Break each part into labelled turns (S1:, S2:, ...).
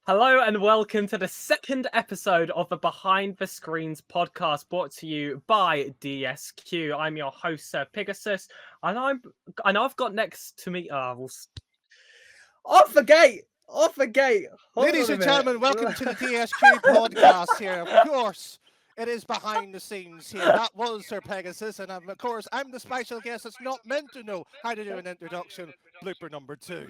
S1: Hello and welcome to the second episode of the Behind the Screens podcast, brought to you by DSQ. I'm your host, SirPigasus, and I've got next to me. Off the gate. Hold
S2: Ladies
S1: on a
S2: and
S1: minute.
S2: gentlemen, welcome to the DSQ Podcast here. Of course, it is behind the scenes here. That was SirPigasus, and of course, I'm the special guest that's not meant to know how to do an introduction. Blooper number 2.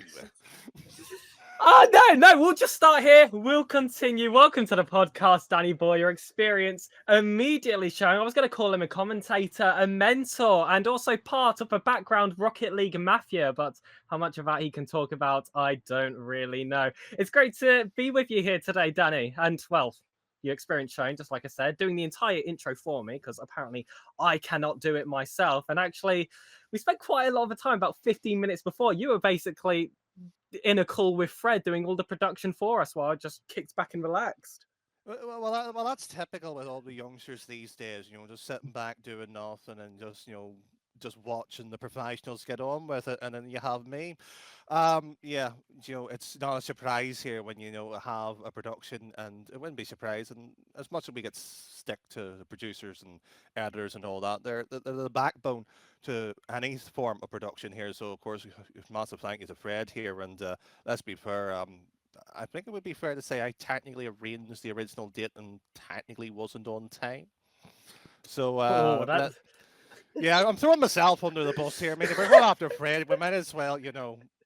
S1: No, we'll just start here. We'll continue. Welcome to the podcast, DannyBoy. Your experience immediately showing. I was going to call him a commentator, a mentor, and also part of a background Rocket League mafia, but how much of that he can talk about, I don't really know. It's great to be with you here today, Danny. And, well, your experience showing, just like I said, doing the entire intro for me, because apparently I cannot do it myself. And actually, we spent quite a lot of the time, about 15 minutes before. You were basically in a call with Fred doing all the production for us while I just kicked back and relaxed.
S2: Well, that's typical with all the youngsters these days. Just sitting back doing nothing and just watching the professionals get on with it, and then you have me. Yeah, it's not a surprise here when have a production, and it wouldn't be surprising as much as we get stick to the producers and editors and all that. They're the backbone to any form of production here. So of course, massive thank you to Fred here, and let's be fair. I think it would be fair to say I technically arranged the original date and technically wasn't on time. So yeah, I'm throwing myself under the bus here. I mean, if we're going after Fred, we might as well,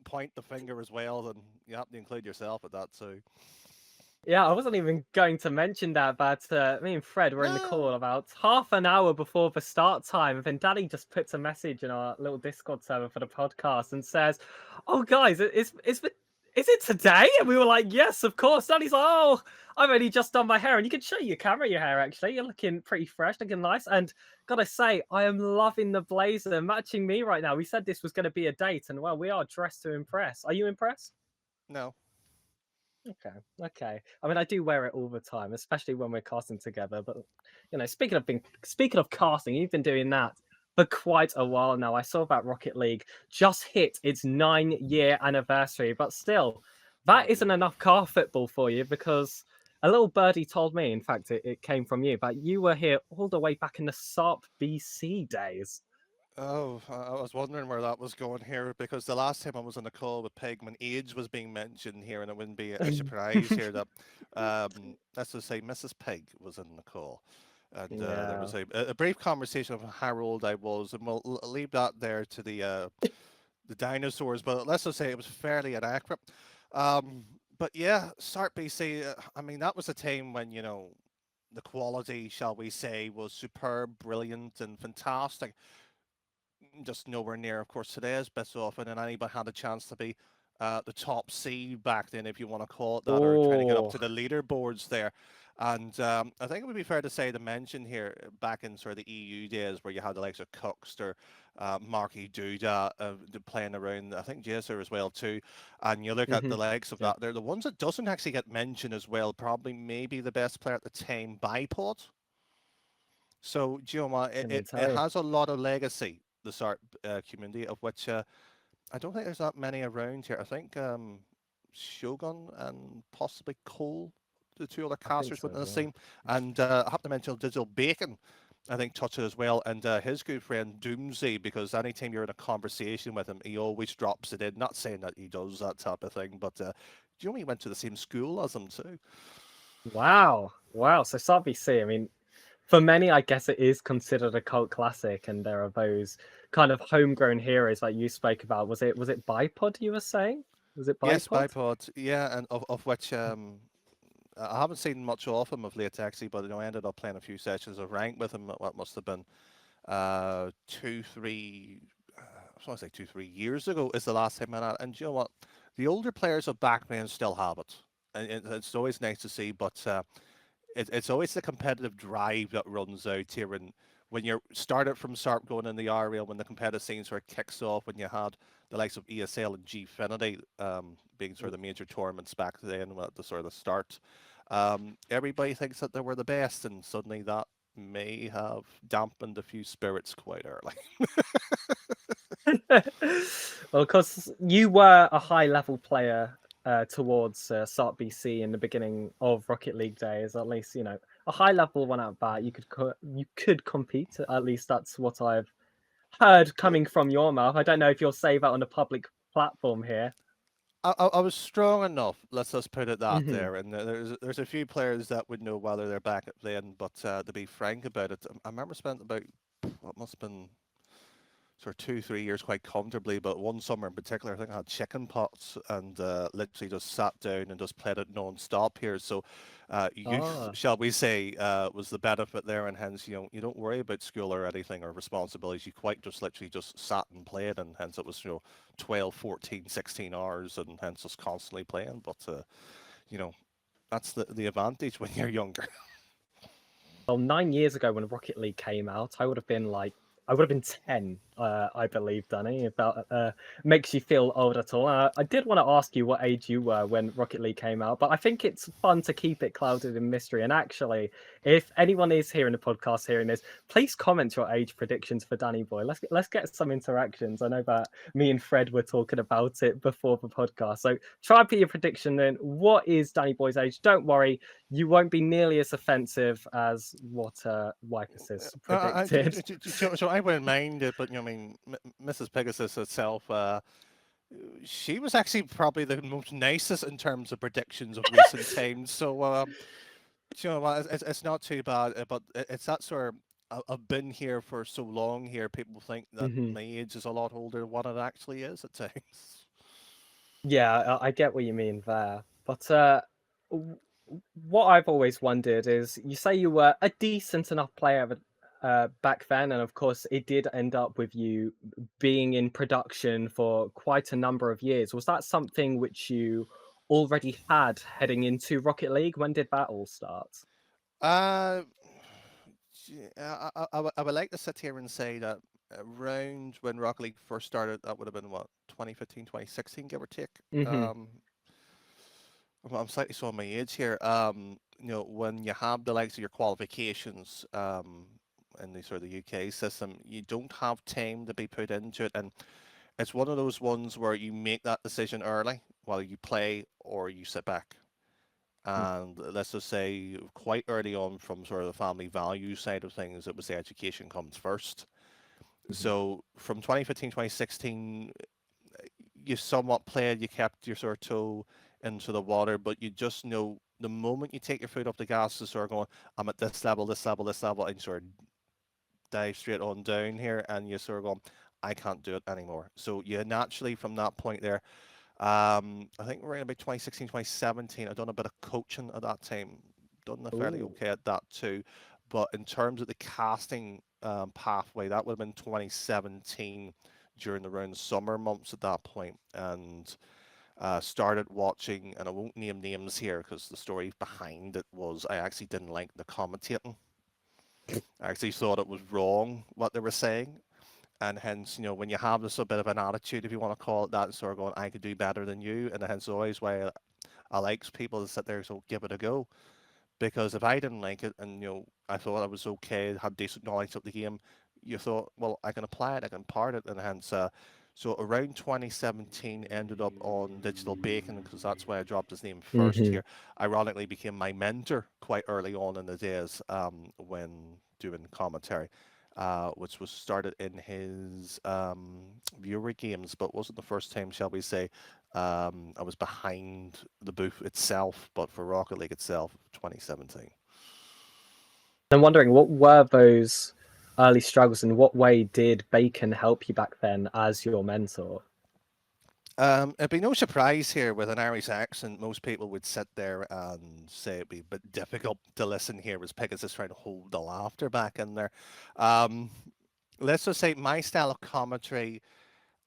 S2: point the finger as well, and you have to include yourself at that too.
S1: Yeah, I wasn't even going to mention that, but me and Fred were in the call about half an hour before the start time, and then Daddy just puts a message in our little Discord server for the podcast and says, "Oh, guys, is it today?" And we were like, "Yes, of course." Daddy's like, "Oh, I've only just done my hair," and you can show your camera your hair. Actually, you're looking pretty fresh, looking nice, and gotta say, I am loving the blazer matching me right now. We said this was going to be a date, and well, we are dressed to impress. Are you impressed?
S2: No.
S1: Okay. I mean, I do wear it all the time, especially when we're casting together. But speaking of casting, you've been doing that for quite a while now. I saw that Rocket League just hit its 9-year anniversary, but still, that isn't enough car football for you, because a little birdie told me, in fact, it came from you, but you were here all the way back in the SARP BC days.
S2: Oh, I was wondering where that was going here, because the last time I was on a call with Peg when age was being mentioned here, and it wouldn't be a surprise here that, let's just say Mrs. Peg was in the call. And there was a brief conversation of how old I was, and we'll leave that there to the dinosaurs, but let's just say it was fairly inaccurate. But yeah, SARP BC, I mean, that was a time when, the quality, shall we say, was superb, brilliant, and fantastic. Just nowhere near, of course, today's best often, and anybody had a chance to be the top seed back then, if you want to call it that, or trying to get up to the leaderboards there. And I think it would be fair to say to mention here, back in sort of the EU days, where you had the likes of Cookster, Marky Duda playing around, I think Jaser as well too. And you look at the likes of that, they're the ones that doesn't actually get mentioned as well. Probably maybe the best player at the time, Bipod. So, it has a lot of legacy, the SARP community, of which I don't think there's that many around here. I think Shogun and possibly Cole, the two other casters within the scene. And I have to mention Digital Bacon, I think, touched it as well. And his good friend Doomsday, because anytime you're in a conversation with him, he always drops it in. Not saying that he does that type of thing, but he went to the same school as him too.
S1: Wow. So SARP BC, I mean, for many, I guess it is considered a cult classic, and there are those kind of homegrown heroes like you spoke about. Was it Bipod you were saying? Was it Bipod?
S2: Yes, Bipod. Yeah, and of which I haven't seen much of him of late actually, but I ended up playing a few sessions of rank with him. What must have been 2-3 years ago is the last time I had. And you know what? The older players of backman still have it, and it's always nice to see. But it's always the competitive drive that runs out here, and when you're started from SARP going in the RL, when the competitive scene sort of kicks off, when you had the likes of ESL and Gfinity being sort of the major tournaments back then at the sort of the start, everybody thinks that they were the best, and suddenly that may have dampened a few spirits quite early.
S1: Well, because you were a high-level player towards SirPBC in the beginning of Rocket League days, at least a high level one at bat, you could compete. At least that's what I've heard coming from your mouth. I don't know if you'll say that on a public platform here.
S2: I was strong enough. Let's just put it that
S1: Hmm.
S2: there. And there's a few players that would know whether they're back at playing. But to be frank about it, I remember spent about what must have been sort of 2 3 years quite comfortably. But one summer in particular, I think I had chicken pox and literally just sat down and just played it non-stop here. So youth,
S1: Ah.
S2: shall we say, was the benefit there, and hence you don't worry about school or anything or responsibilities. You quite just literally just sat and played, and hence it was 12, 14, 16 hours, and hence just constantly playing. But you know that's the advantage when you're younger.
S1: Well, 9 years ago when Rocket League came out, I would have been 10, I believe, Danny. If that makes you feel old at all. I did want to ask you what age you were when Rocket League came out, but I think it's fun to keep it clouded in mystery. And actually, if anyone is here in the podcast hearing this, please comment your age predictions for DannyBoy. Let's get some interactions. I know that me and Fred were talking about it before the podcast, so try and put your prediction in. What is DannyBoy's age? Don't worry, you won't be nearly as offensive as what Wycus has predicted.
S2: So I wouldn't mind it, but I mean, Mrs. Pegasus herself, she was actually probably the most nicest in terms of predictions of recent times. So it's not too bad, but it's that sort of. I've been here for so long here. People think that
S1: Hmm.
S2: my age is a lot older than what it actually is at times.
S1: Yeah, I get what you mean there. But w- what I've always wondered is, you say you were a decent enough player back then, and of course, it did end up with you being in production for quite a number of years. Was that something which you already had heading into Rocket League? When did that all start?
S2: Uh, I would like to sit here and say that around when Rocket League first started, that would have been what, 2015, 2016, give or take.
S1: Hmm.
S2: Um, I'm slightly showing my age here. When you have the likes of your qualifications, in the sort of the UK system, you don't have time to be put into it, and it's one of those ones where you make that decision early, while you play or you sit back. And let's just say quite early on, from sort of the family value side of things, it was the education comes first.
S1: Hmm.
S2: So from 2015, 2016, you somewhat played, you kept your sort of toe into the water, but you just know the moment you take your foot off the gas, is sort of going, I'm at this level, this level, this level, and you sort of dive straight on down here, and you sort of go, I can't do it anymore. So you naturally, from that point there, I think around about 2016, 2017, I've done a bit of coaching at that time, done a fairly
S1: Ooh.
S2: okay at that too. But in terms of the casting pathway, that would have been 2017 during around the summer months at that point, and started watching, and I won't name names here because the story behind it was I actually didn't like the commentating. I actually thought it was wrong what they were saying, and hence, when you have this a bit of an attitude, if you want to call it that, sort of going, I could do better than you, and hence always why I likes people to sit there, so give it a go. Because if I didn't like it, and I thought I was okay, had decent knowledge of the game, you thought, well, I can apply it, I can part it, and hence, so around 2017, ended up on Digital Bacon, because that's why I dropped his name first
S1: Hmm.
S2: here. Ironically, became my mentor quite early on in the days, when doing commentary. Which was started in his viewer games, but wasn't the first time, shall we say. I was behind the booth itself, but for Rocket League itself, 2017.
S1: I'm wondering, what were those early struggles? In what way did Bacon help you back then as your mentor?
S2: It'd be no surprise here with an Irish accent. Most people would sit there and say it'd be a bit difficult to listen here as Pegasus trying to hold the laughter back in there. Um, let's just say my style of commentary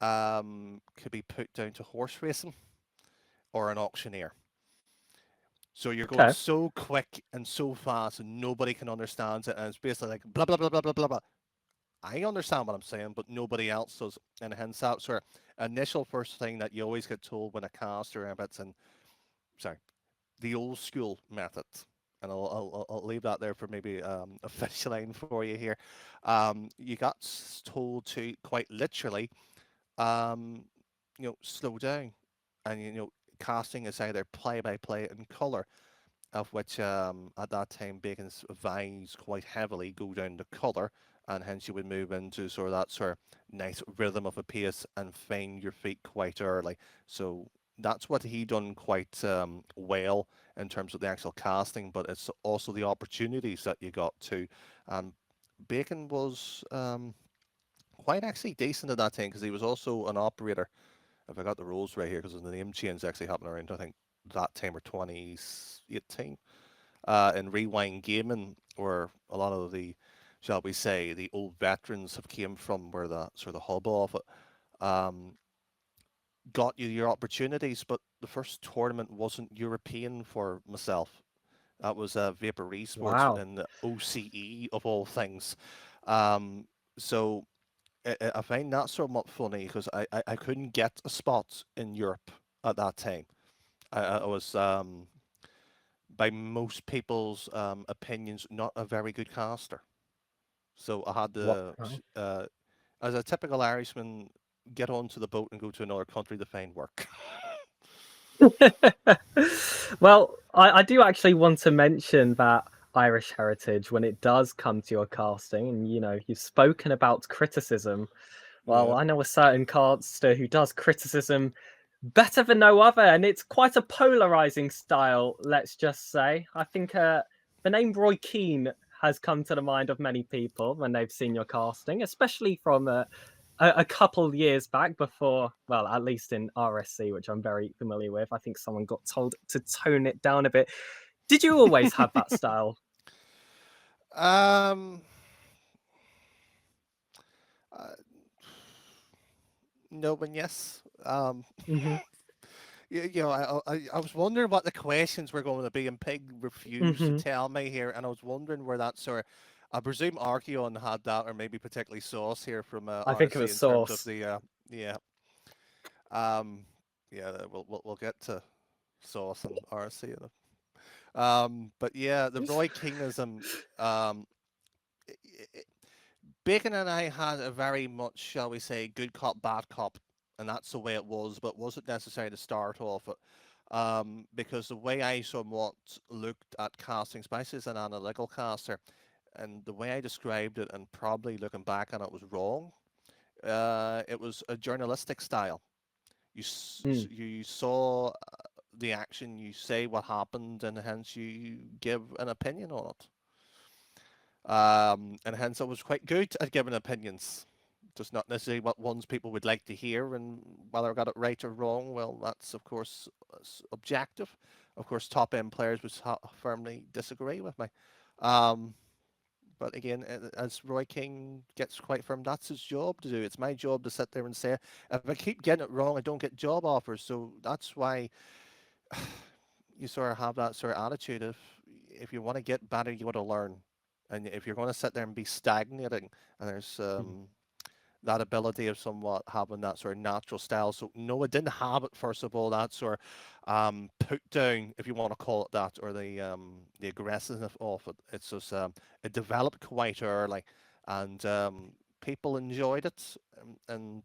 S2: could be put down to horse racing or an auctioneer. So you're going
S1: Okay.
S2: so quick and so fast, and nobody can understand it, and it's basically like blah blah blah blah blah blah blah. I understand what I'm saying, but nobody else does, and hence that sort of initial first thing that you always get told when a caster rabbits, and sorry, the old school method. And I'll leave that there for maybe a finish line for you here. You got told to quite literally, um, slow down, and casting is either play-by-play in colour, of which at that time Bacon's vines quite heavily go down to colour, and hence you would move into sort of that sort of nice rhythm of a pace and find your feet quite early. So that's what he done quite well in terms of the actual casting, but it's also the opportunities that you got to. Um, Bacon was quite actually decent at that time because he was also an operator. If I got the rules right here, because the name change actually happened around I think that time or 2018 in Rewind Gaming, where a lot of the, shall we say, the old veterans have came from, where the sort of the hub of it got you your opportunities. But the first tournament wasn't European for myself. That was Vapor Esports
S1: Wow.
S2: in the OCE of all things. Um, so I find that somewhat funny because I couldn't get a spot in Europe at that time. I was, by most people's opinions, not a very good caster. So I had
S1: What?
S2: to, as a typical Irishman, get onto the boat and go to another country to find work.
S1: Well, I do actually want to mention that Irish heritage when it does come to your casting, and you've spoken about criticism. Well,
S2: Yeah.
S1: I know a certain caster who does criticism better than no other, and it's quite a polarizing style, let's just say. I think the name Roy Keane has come to the mind of many people when they've seen your casting, especially from a couple of years back before, well, at least in RSC, which I'm very familiar with. I think someone got told to tone it down a bit. Did you always have that style?
S2: um, uh, no, and yes.
S1: Hmm.
S2: I was wondering what the questions were going to be, and Pig refused to
S1: Hmm.
S2: tell me here, and I was wondering where that sort of. I presume Archeon had that, or maybe particularly Sauce here from
S1: I think it
S2: RC
S1: was
S2: in terms of
S1: Source.
S2: the yeah um yeah we'll get to Sauce and RC in but yeah, the Roy Kingism. um i- i- Bacon and I had a very much, shall we say, good cop, bad cop, and that's the way it was, but wasn't necessarily the start of it. Because the way I somewhat looked at casting, especially as an analytical caster, and the way I described it, and probably looking back on it was wrong. It was a journalistic style.
S1: Mm.
S2: You saw the action, you say what happened, and hence you give an opinion on it. And hence I was quite good at giving opinions. Just not necessarily what ones people would like to hear, and whether I got it right or wrong, well, that's of course objective. Of course, top end players would firmly disagree with me. Um, but again, as Roy King gets quite firm, that's his job to do. It's my job to sit there and say, if I keep getting it wrong, I don't get job offers. So that's why you sort of have that sort of attitude of, if you want to get better, you got to learn. And if you're going to sit there and be stagnating, and there's that ability of somewhat having that sort of natural style. So no, I didn't have it, first of all, that sort of put down, if you want to call it that, or the aggressiveness of it. It's just it developed quite early, and people enjoyed it. And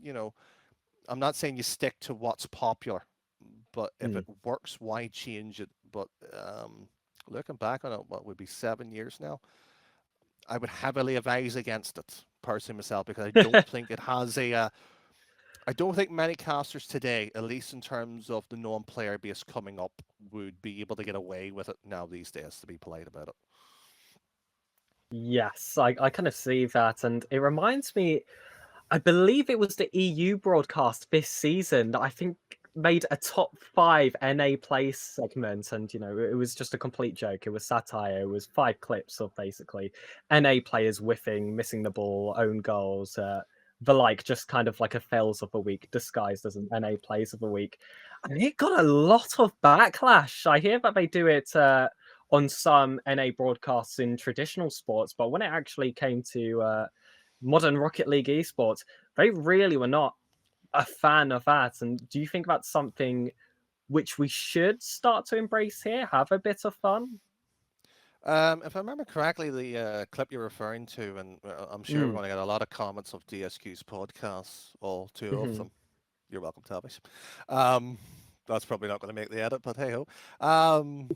S2: you know, I'm not saying you stick to what's popular, but if
S1: Mm.
S2: it works, why change it? But looking back on it, what would be 7 years now, I would heavily advise against it, personally myself, because I don't think it has a. I don't think many casters today, at least in terms of the non-player base coming up, would be able to get away with it now these days. To be polite about it.
S1: Yes, I kind of see that, and it reminds me. I believe it was the EU broadcast this season that I think made a top 5 NA play segment, and it was just a complete joke. It was satire. It was 5 clips of basically NA players whiffing, missing the ball, own goals, the like, just kind of like a fails of the week disguised as an NA plays of the week, and it got a lot of backlash. I hear that they do it on some NA broadcasts in traditional sports, but when it actually came to modern Rocket League esports, they really were not a fan of that. And do you think that's something which we should start to embrace here? Have a bit of fun?
S2: If I remember correctly, the clip you're referring to, and I'm sure we're
S1: Mm.
S2: going to get a lot of comments of DSQ's podcasts, all two of
S1: Hmm.
S2: them. You're welcome, Tavish. Um, That's probably not going to make the edit, but hey ho. Um,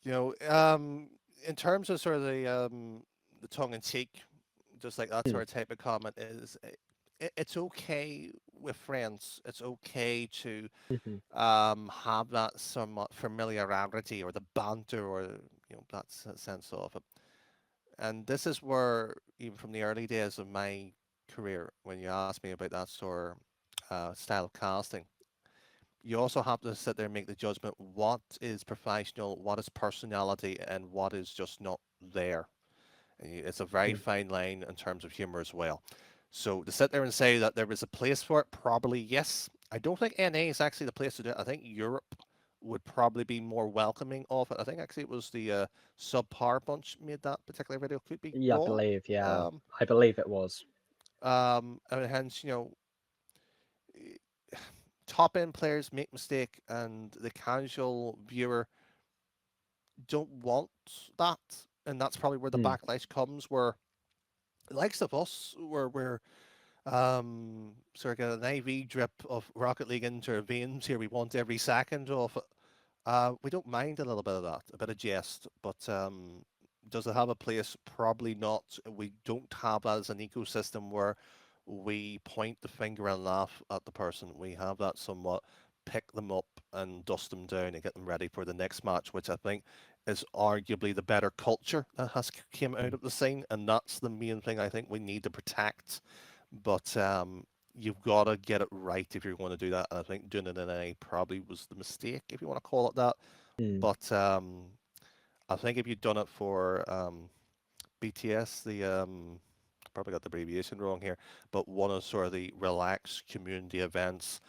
S2: in terms of sort of the tongue in cheek, just like that sort
S1: Mm,
S2: of type of comment is, it's okay with friends. It's okay to
S1: mhm.
S2: have that somewhat familiarity or the banter or that sense of it. And this is where, even from the early days of my career, when you asked me about that sort of style of casting, you also have to sit there and make the judgment: what is professional, what is personality, and what is just not there. And it's a very
S1: Mm.
S2: fine line in terms of humor as well. So to sit there and say that there is a place for it, probably yes. I don't think NA is actually the place to do it. I think Europe would probably be more welcoming of it. I think actually it was the Subpar Bunch made that particular video. Could be
S1: Yeah, I
S2: wrong.
S1: believe. Yeah,
S2: Um,
S1: I believe it was.
S2: and hence, top end players make mistake, and the casual viewer don't want that, and that's probably where the
S1: Mm.
S2: backlash comes. Where the likes of us, where we're sort of got an IV drip of Rocket League into our veins here. We want every second of it. We don't mind a little bit of that, a bit of jest, but does it have a place? Probably not. We don't have that as an ecosystem where we point the finger and laugh at the person. We have that somewhat pick them up and dust them down and get them ready for the next match, which I think is arguably the better culture that has came out
S1: Mm.
S2: of the scene, and that's the main thing I think we need to protect. But you've got to get it right if you're going to do that. And I think doing it in A probably was the mistake, if you want to call it that.
S1: Mm.
S2: But I think if you'd done it for BTS, the probably got the abbreviation wrong here, but one of sort of the relaxed community events,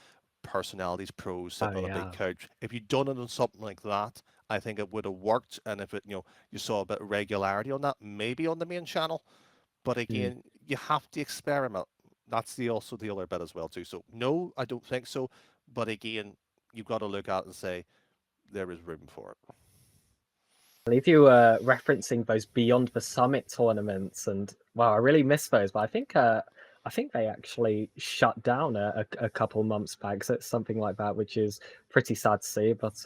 S2: personalities, pros
S1: Oh
S2: sitting on a big
S1: yeah.
S2: couch. If you'd done it on something like that, I think it would have worked. And if it, you saw a bit of regularity on that, maybe on the main channel. But
S1: Mm.
S2: again, you have to experiment. That's also the other bit as well too. So no, I don't think so. But again, you've got to look at it and say there is room for it.
S1: I believe you were referencing those Beyond the Summit tournaments, and wow, I really miss those. But I think they actually shut down a couple months back. So it's something like that, which is pretty sad to see. But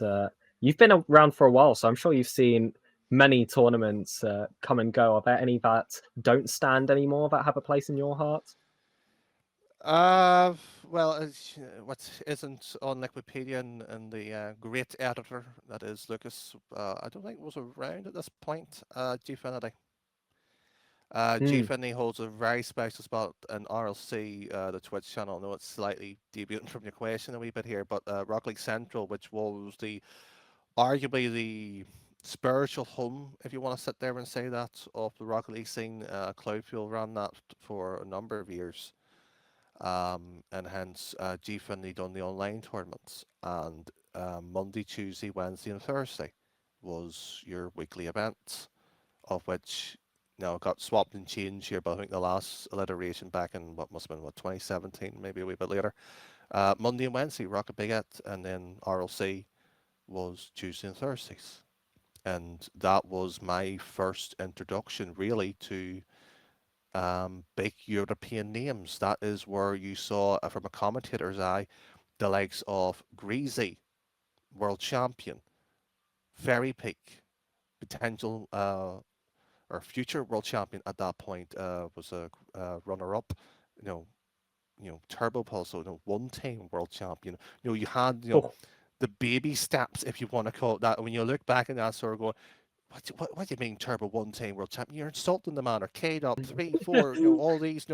S1: you've been around for a while, so I'm sure you've seen many tournaments come and go. Are there any that don't stand anymore that have a place in your heart?
S2: Uh, well, what isn't on Wikipedia and the great editor that is Lucas, I don't think was around at this point. Gfinity.
S1: Mm,
S2: Gfinity holds a very special spot in RLC, the Twitch channel. I know it's slightly deviating from your question a wee bit here, but Rock League Central, which was the arguably the spiritual home, if you want to sit there and say that, of the Rocket League scene. Cloudfield ran that for a number of years. And hence G Finley done the online tournaments, and Monday, Tuesday, Wednesday, and Thursday was your weekly events, of which now got swapped and changed here. But I think the last iteration back in what must have been 2017, maybe a wee bit later. Monday and Wednesday, Rocket Baguette, and then RLC was Tuesday and Thursdays, and that was my first introduction really to big European names. That is where you saw, from a commentator's eye, the likes of Greasy, world champion, Very Peak, potential or future world champion at that point, was a runner-up. You know, Turbo Pulse, so one-time world champion. You had
S1: oh,
S2: the baby steps, if you want to call it that. When you look back in that sort of going, what do you mean Turbo one-time world champion? You're insulting the man. Or K-Dub, three, four, all these,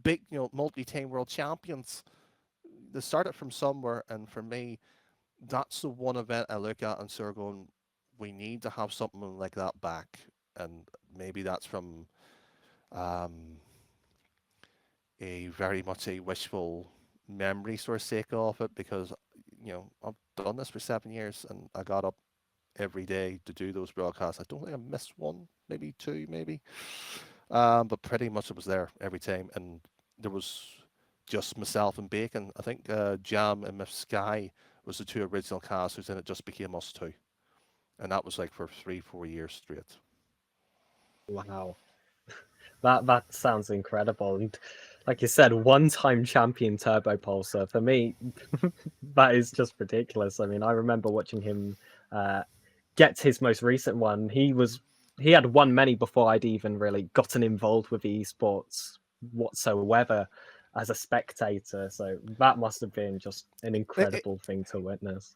S2: big, multi-time world champions. They started from somewhere, and for me, that's the one event I look at and sort of going, we need to have something like that back. And maybe that's from um, a very much a wishful memory sort of sake of it, because, I've done this for 7 years and I got up every day to do those broadcasts. I don't think I missed one, maybe two, maybe. But pretty much it was there every time, and there was just myself and Bacon. I think Jam and Miss Sky was the two original casters, and it just became us two, and that was like for 3, 4 years straight.
S1: wow, that sounds incredible. Like you said, one-time champion Turbo Pulsar. For me, that is just ridiculous. I mean, I remember watching him uh, get his most recent one. He had won many before I'd even really gotten involved with esports whatsoever as a spectator. So that must have been just an incredible thing to witness.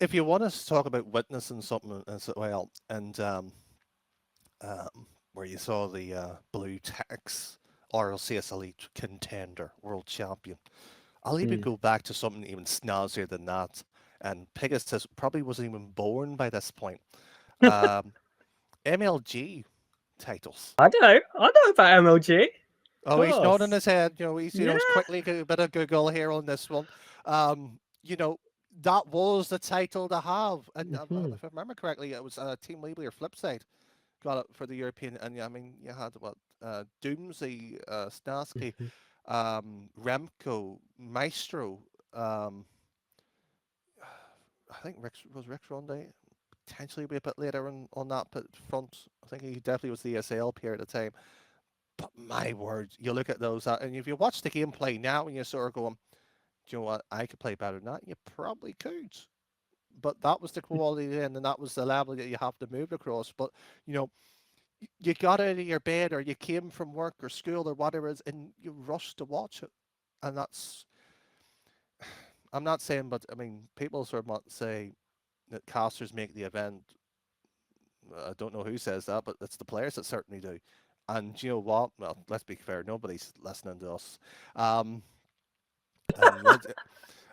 S2: If you want us to talk about witnessing something as well, and where you saw the Blue Tex RLCS Elite Contender World Champion, I'll even
S1: Mm.
S2: go back to something even snazzier than that. And Pegasus probably wasn't even born by this point. Um, MLG titles.
S1: I know about MLG. Of
S2: Oh, he's nodding
S1: course.
S2: his head. He's
S1: Yeah.
S2: quickly a bit of Google here on this one. You know, that was the title to have, and
S1: Mhm.
S2: if I remember correctly, it was Team Weebly or Flipside got it for the European. And yeah, I mean, you had what Doomsy, Snasky,
S1: Mhm.
S2: Remco, Maestro. I think Rick Ronde potentially be a bit later on that front. I think he definitely was the ESL player at the time. But my word, you look at those, and if you watch the gameplay now and you're sort of going, do you know what, I could play better than that? You probably could. But that was the quality then, and that was the level that you have to move across. But, you know, you got out of your bed or you came from work or school or whatever it is, and you rushed to watch it. And that's, I'm not saying, but I mean, people sort of say that casters make the event. I don't know who says that, but it's the players that certainly do. And you know what? Well, let's be fair. Nobody's listening to us. Um, and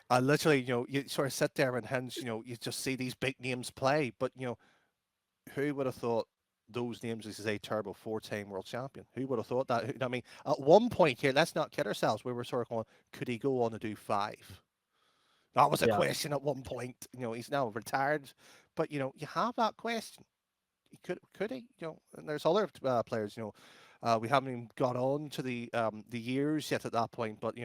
S2: I literally, you sort of sit there and hence, you just see these big names play. But who would have thought those names is a Turbo 4-time world champion? Who would have thought that? I mean, at one point here, let's not kid ourselves. We were sort of going, could he go on to do 5? That was a
S1: Yeah.
S2: question at one point. He's now retired, but you have that question. Could he? And there's other players. We haven't even got on to the years yet at that point. But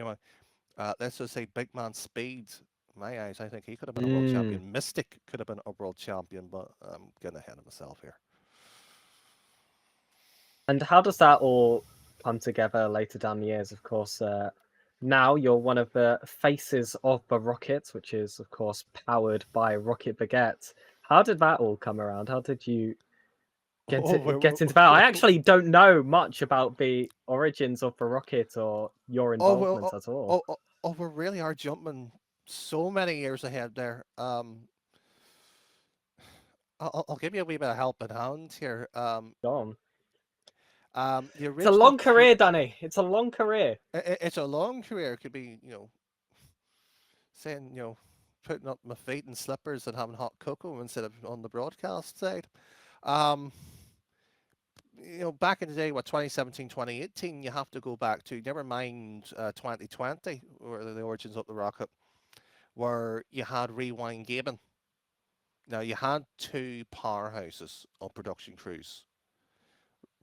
S2: let's just say big man Speed. In my eyes, I think he could have been a world
S1: Mm.
S2: champion. Mystic could have been a world champion, but I'm getting ahead of myself here.
S1: And how does that all come together later down the years? Of course, now you're one of the faces of the Rocket, which is, of course, powered by Rocket Baguette. How did that all come around? How did you
S2: Oh,
S1: get into that? I actually don't know much about the origins of the Rocket or your
S2: oh, well,
S1: involvement
S2: oh,
S1: at all.
S2: oh, oh, oh, we really are jumping so many years ahead there. I'll give you a wee bit of help in hand here.
S1: Go on.
S2: The
S1: It's a
S2: original
S1: long career, Danny. It's a long career.
S2: it's a long career. It could be, saying, putting up my feet in slippers and having hot cocoa instead of on the broadcast side. Um, back in the day, 2017, 2018, you have to go back to, never mind 2020, where the origins of the Rocket, where you had Rewind Gaming. Now, you had two powerhouses of production crews,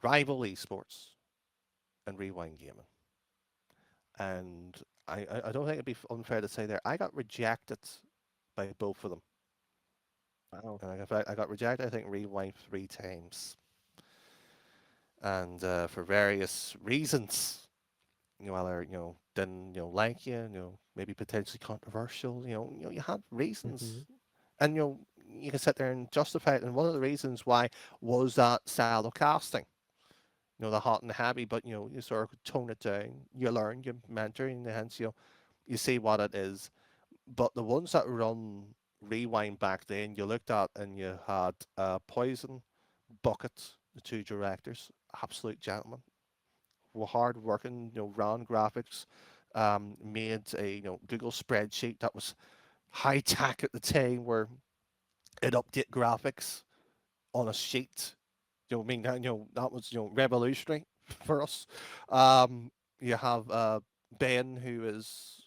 S2: Rival Esports and Rewind Gaming. And I don't think it'd be unfair to say there, I got rejected by both of them.
S1: Wow.
S2: And in fact, I got rejected, I think, Rewind 3 times. And for various reasons, either, didn't, like you, maybe potentially controversial, you had reasons.
S1: Hmm.
S2: And, you can sit there and justify it. And one of the reasons why was that style of casting. The hot and heavy, but, you sort of tone it down. You learn, you mentor, and hence, you see what it is. But the ones that run Rewind back then, you looked at and you had Poison, Bucket, the two directors, absolute gentlemen, were hard working, ran graphics, made a Google spreadsheet that was high tech at the time, where it update graphics on a sheet. That was revolutionary for us. You have Ben, who is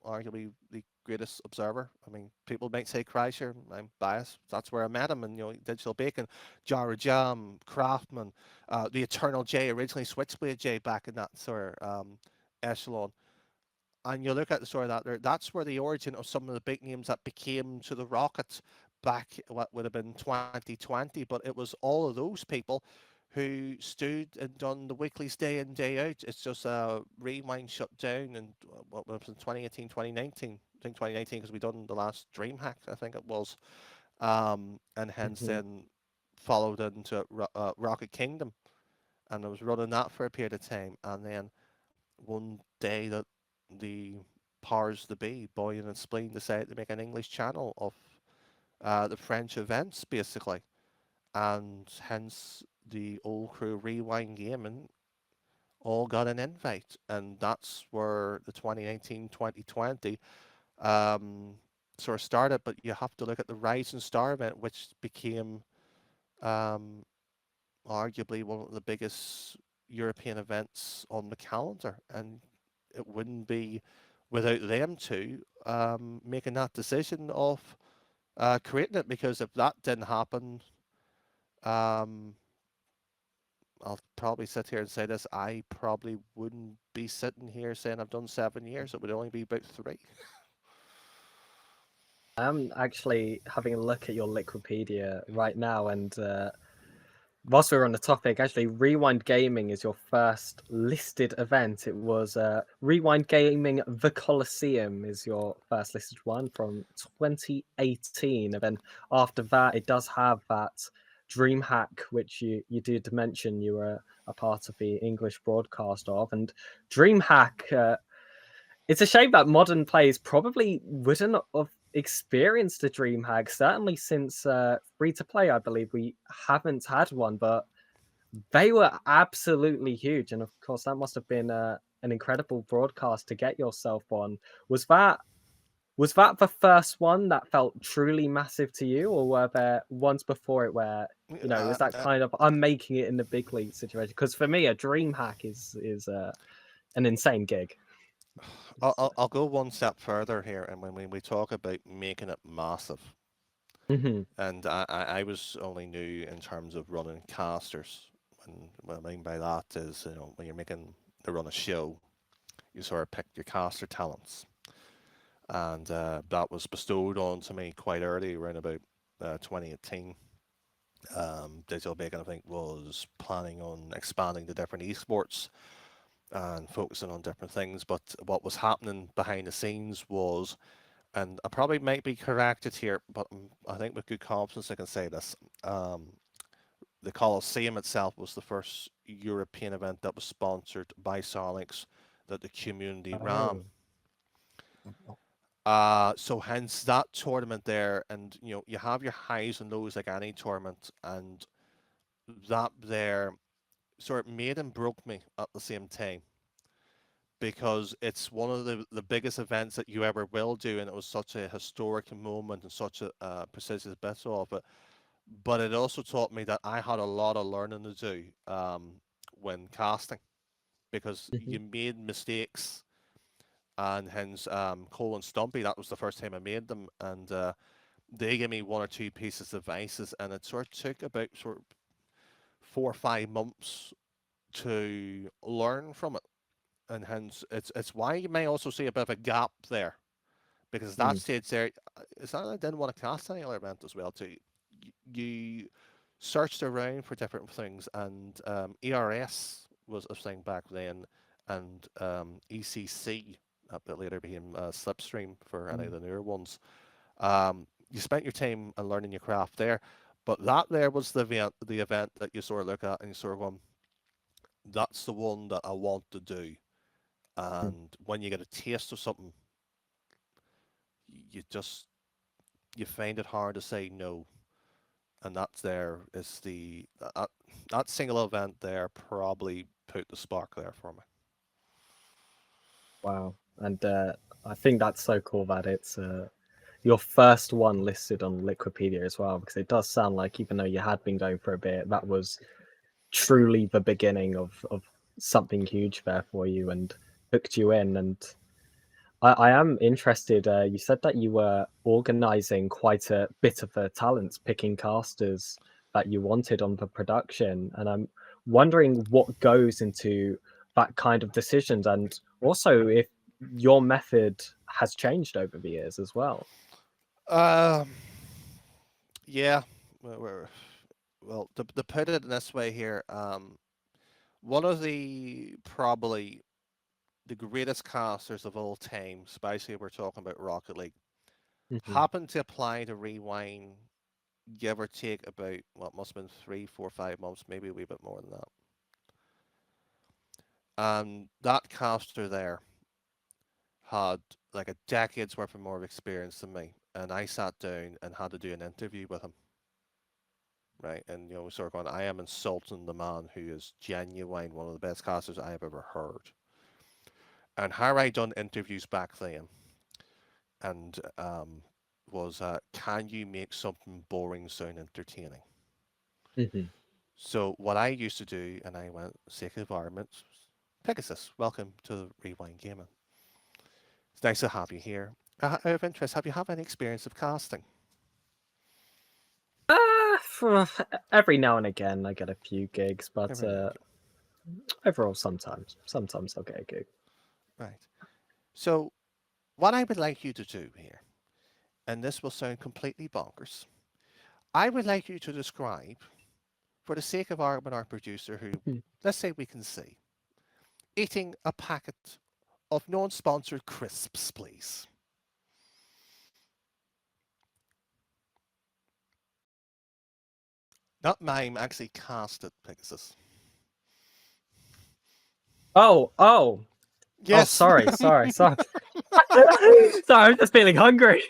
S2: arguably the greatest observer. I mean, people might say Kreischer. I'm biased. That's where I met him. And Digital Bacon, Jara Jam, Craftman, the Eternal J, originally Switchblade J, back in that sort of echelon. And you look at the sort of that there. That's where the origin of some of the big names that became to the Rockets back what would have been 2020. But it was all of those people who stood and done the weeklies day in, day out. It's just Rewind shut down and what was in 2018, 2019. I think 2019 because we done the last DreamHack, I think it was. And hence
S1: Mhm.
S2: then followed into Rocket Kingdom. And I was running that for a period of time. And then one day that the powers to be, Boyan and Spleen, decided to make an English channel of the French events, basically. And hence the old crew Rewind Gaming all got an invite. And that's where the 2019-2020 sort of started. But you have to look at the Rising Star event, which became um, arguably one of the biggest European events on the calendar. And it wouldn't be without them two making that decision of creating it, because if that didn't happen, um, I'll probably sit here and say this, I probably wouldn't be sitting here saying I've done 7 years. It would only be about 3.
S1: I'm actually having a look at your Liquipedia right now, and whilst we're on the topic, actually, Rewind Gaming is your first listed event. It was Rewind Gaming The Colosseum is your first listed one from 2018. And then after that, it does have that DreamHack, which you did mention you were a part of the English broadcast of. And DreamHack, it's a shame that modern players probably wouldn't have experienced a DreamHack, certainly since free-to-play, I believe we haven't had one, but they were absolutely huge, and of course that must have been an incredible broadcast to get yourself on. Was that the first one that felt truly massive to you, or were there ones before it where was that kind of I'm making it in the big league situation? Because for me, a DreamHack is an insane gig.
S2: I'll go one step further here, and when we talk about making it massive,
S1: Mhm.
S2: and I was only new in terms of running casters. And what I mean by that is, when you're making to run a show, you sort of pick your caster talents, and that was bestowed on to me quite early, around about 2018. Digital Bacon, I think, was planning on expanding to different esports and focusing on different things. But what was happening behind the scenes was, and I probably might be corrected here, but I think with good confidence I can say this. The Colosseum itself was the first European event that was sponsored by Sonics that the community ran.
S1: Oh.
S2: So hence that tournament there, and you have your highs and lows like any tournament, and that there sort of made and broke me at the same time, because it's one of the biggest events that you ever will do, and it was such a historic moment and such a prestigious bit of it. But it also taught me that I had a lot of learning to do when casting, because
S1: Mhm.
S2: you made mistakes, and hence Cole and Stumpy, that was the first time I made them, and they gave me one or two pieces of advices, and it sort of took about sort of 4 or 5 months to learn from it, and hence it's why you may also see a bit of a gap there, because at that
S1: Mm.
S2: stage there, it's not that I didn't want to cast any other event as well too. You searched around for different things, and ERS was a thing back then, and ECC, a bit later became Slipstream for any of
S1: Mm.
S2: the newer ones. You spent your time and learning your craft there, but that there was the event that you sort of look at and you sort of go, that's the one that I want to do.
S1: Mm.
S2: And when you get a taste of something, you just you find it hard to say no. And that's there is that single event there probably put the spark there for me.
S1: Wow. And I think that's so cool that it's your first one listed on Liquipedia as well, because it does sound like, even though you had been going for a bit, that was truly the beginning of something huge there for you and hooked you in. And I am interested. You said that you were organizing quite a bit of the talents, picking casters that you wanted on the production. And I'm wondering what goes into that kind of decisions, and also if your method has changed over the years as well.
S2: Um, yeah, we're well, to put it in this way here, one of the probably the greatest casters of all time, especially if we're talking about Rocket League,
S1: Hmm.
S2: happened to apply to Rewind, give or take about what must have been 3, 4, 5 months, maybe a wee bit more than that. And that caster there had like a decade's worth of more experience than me, and I sat down and had to do an interview with him, right? And sort of going, I am insulting the man who is genuine one of the best casters I have ever heard. And how I done interviews back then, and was can you make something boring sound entertaining?
S1: Hmm.
S2: So what I used to do, and I went sake environment, Pegasus, welcome to Rewind Gaming. It's nice to have you here. Out of interest, have you had any experience of casting?
S1: For every now and again, I get a few gigs, but
S2: Every now and
S1: overall, sometimes I'll get a gig.
S2: again. Right. So what I would like you to do here, and this will sound completely bonkers, I would like you to describe, for the sake of argument, our producer, who
S1: Hmm.
S2: let's say we can see, eating a packet of non-sponsored crisps, please. Not mime, actually cast it, Pegasus.
S1: Oh,
S2: Yes.
S1: sorry. Sorry, I'm just feeling hungry.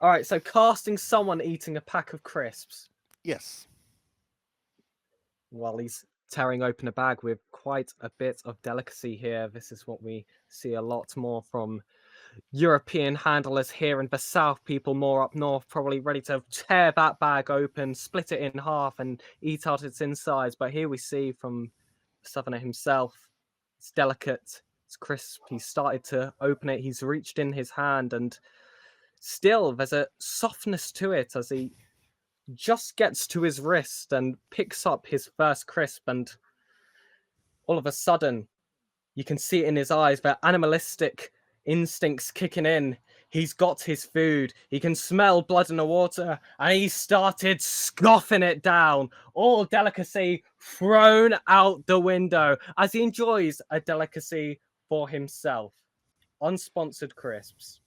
S1: All right, so casting someone eating a pack of crisps
S2: Yes.
S1: while he's tearing open a bag with quite a bit of delicacy here. This is what we see a lot more from European handlers here in the south. People more up north probably ready to tear that bag open, split it in half, and eat out its insides. But here we see from the southerner himself, it's delicate, it's crisp. He's started to open it. He's reached in his hand, and still there's a softness to it as he just gets to his wrist and picks up his first crisp, and all of a sudden you can see it in his eyes, the animalistic instincts kicking in. He's got his food. He can smell blood in the water, and he started scoffing it down. All delicacy thrown out the window as he enjoys a delicacy for himself. Unsponsored crisps.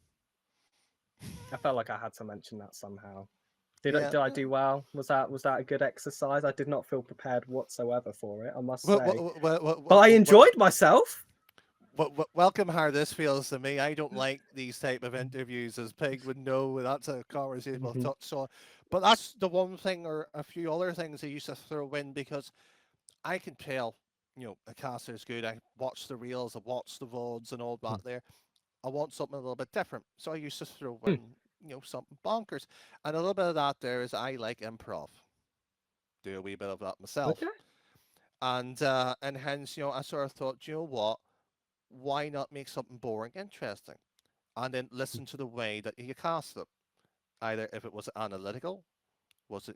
S1: I felt like I had to mention that somehow.
S2: Yeah.
S1: Did I do well? Was that a good exercise? I did not feel prepared whatsoever for it, I must
S2: Well,
S1: say.
S2: well,
S1: But I enjoyed myself.
S2: welcome how this feels to me. I don't like these type of interviews, as Peg would know. That's a conversation we'll touch on. But that's the one thing, or a few other things I used to throw in, because I can tell, a caster is good. I watch the reels, I watch the VODs and all that there. I want something a little bit different. So I used to throw in, something bonkers. And a little bit of that there is I like improv. Do a wee bit of that myself.
S1: Okay.
S2: And hence, I sort of thought, you know what? Why not make something boring interesting? And then listen to the way that you cast it. Either if it was analytical, was it,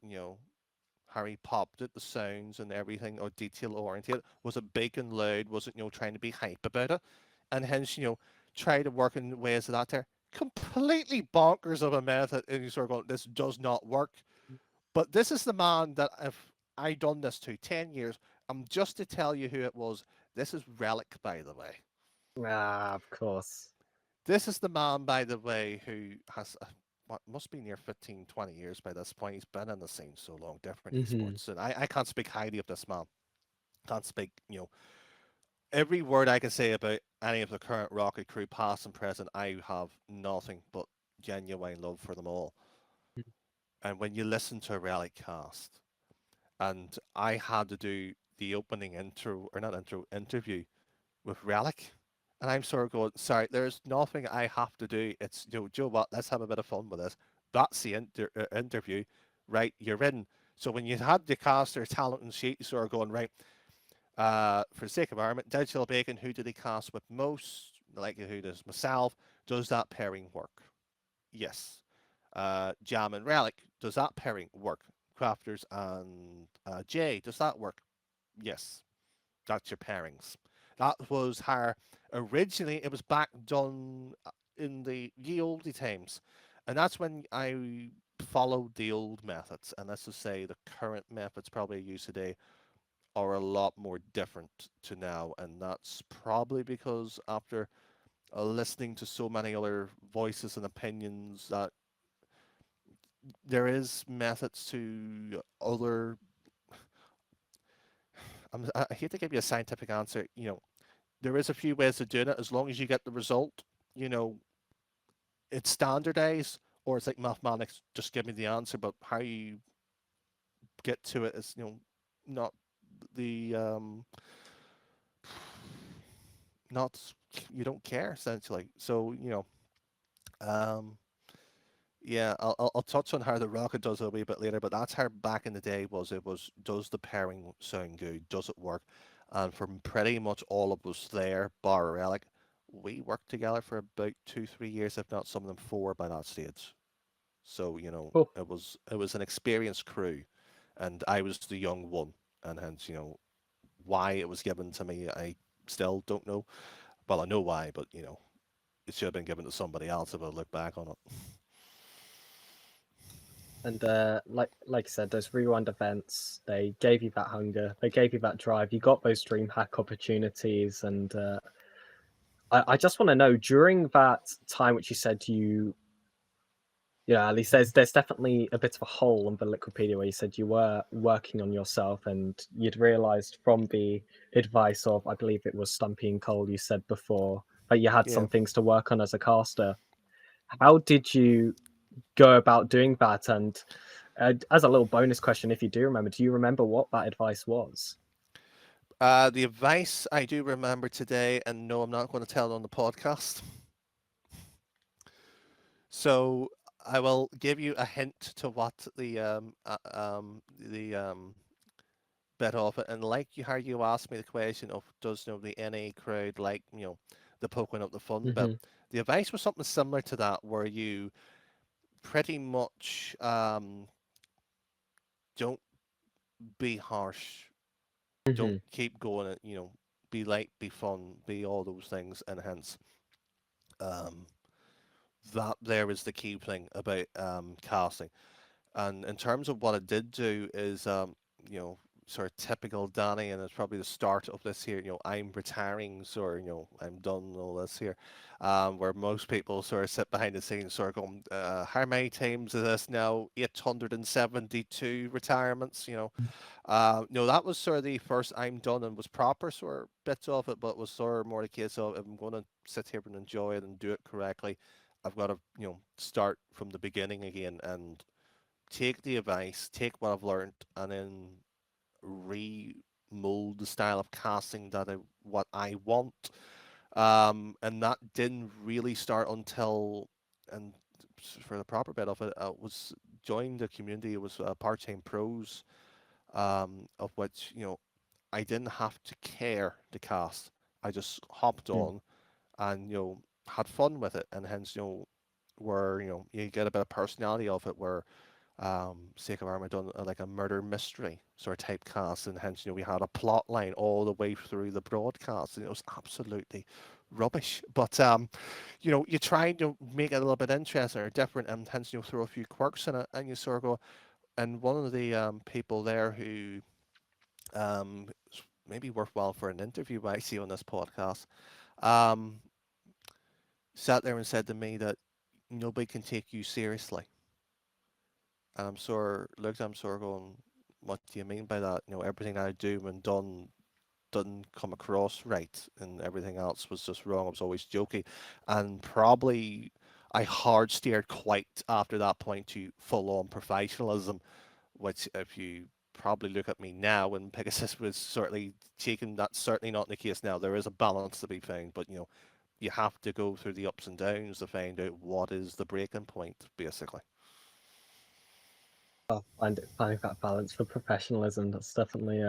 S2: Harry popped it, the sounds and everything, or detail oriented? Was it big and loud? Was it, trying to be hype about it? And hence, try to work in ways of that there. Completely bonkers of a method, and you sort of go, this does not work. But this is the man that if I done this to 10 years, just to tell you who it was, this is Relic, by the way.
S1: Ah, of course.
S2: This is the man, by the way, who has what must be near 15, 20 years by this point. He's been in the scene so long, different esports. And I can't speak highly of this man. Can't speak, every word I can say about any of the current Rocket crew, past and present, I have nothing but genuine love for them all. And when you listen to a Relic cast, and I had to do the opening intro, or not intro, interview with Relic, and I'm sort of going, sorry, there's nothing I have to do. It's, Joe, what? Let's have a bit of fun with this. That's the interview, right? You're in. So when you had the caster talent and sheet, you sort of going, right, for the sake of argument, Digital Bacon, who did he cast with most likelihood is myself. Does that pairing work? Yes. Jam and Relic, does that pairing work? Crafters and Jay, does that work? Yes. That's your pairings. That was how originally it was back done in the ye olde times. And that's when I followed the old methods, and let's just say the current methods probably used today are a lot more different to now, and that's probably because after listening to so many other voices and opinions that there is methods to other. I hate to give you a scientific answer. There is a few ways of doing it as long as you get the result. You know, it's standardized, or it's like mathematics. Just give me the answer, but how you get to it is not the not you don't care essentially. So um, yeah, I'll touch on how the rocket does it a wee bit later, but that's how back in the day was. It was, does the pairing sound good? Does it work? And from pretty much all of us there, bar Relic, we worked together for about 2, 3 years, if not some of them 4 by that stage. So
S1: Cool.
S2: it was an experienced crew, and I was the young one, and hence why it was given to me, I still don't know. Well, I know why, but it should have been given to somebody else if I look back on it.
S1: And like I said, those rewind events, they gave you that hunger, they gave you that drive. You got those dream hack opportunities, and I just want to know, during that time, which you said at least there's definitely a bit of a hole on the Liquipedia where you said you were working on yourself, and you'd realised from the advice of, I believe it was Stumpy and Cole, you said before, that you had
S2: Yeah.
S1: some things to work on as a caster. How did you go about doing that? And as a little bonus question, if you do you remember what that advice was?
S2: The advice I do remember today, and no, I'm not going to tell it on the podcast. So I will give you a hint to what the bit of it, and like how you asked me the question of, does the NA crowd like the poking up the fun bit.
S1: Mm-hmm.
S2: The advice was something similar to that, where you pretty much don't be harsh, don't
S1: Mm-hmm.
S2: keep going, be light, be fun, be all those things, and hence um, that there is the key thing about casting. And in terms of what it did do is, sort of typical Danny, and it's probably the start of this here. I'm retiring, so I'm done all this here. Where most people sort of sit behind the scenes, sort of going, how many times is this now? 872 retirements. No, that was sort of the first I'm done, and was proper sort of bits of it, but was sort of more the case of, if I'm going to sit here and enjoy it and do it correctly, I've got to start from the beginning again and take the advice, take what I've learned, and then re-mold the style of casting what I want. And that didn't really start until, and for the proper bit of it, was joined the community. It was part-time pros, of which I didn't have to care to cast. I just hopped on and had fun with it, and hence where you get a bit of personality of it, where sake of Armageddon, like a murder mystery sort of type cast, and hence we had a plot line all the way through the broadcast, and it was absolutely rubbish. But you try to make it a little bit interesting or different, and hence throw a few quirks in it, and you sort of go. And one of the people there who maybe worthwhile for an interview I see on this podcast, um, sat there and said to me that nobody can take you seriously. And I'm sort of looked at him sort of going, what do you mean by that? Everything I do and done didn't come across right, and everything else was just wrong. I was always joking. And probably I hard steered quite after that point to full on professionalism, which if you probably look at me now, and Pegasus was certainly taking, that's certainly not the case now. There is a balance to be found, but you have to go through the ups and downs to find out what is the breaking point, basically.
S1: Finding that balance for professionalism, that's definitely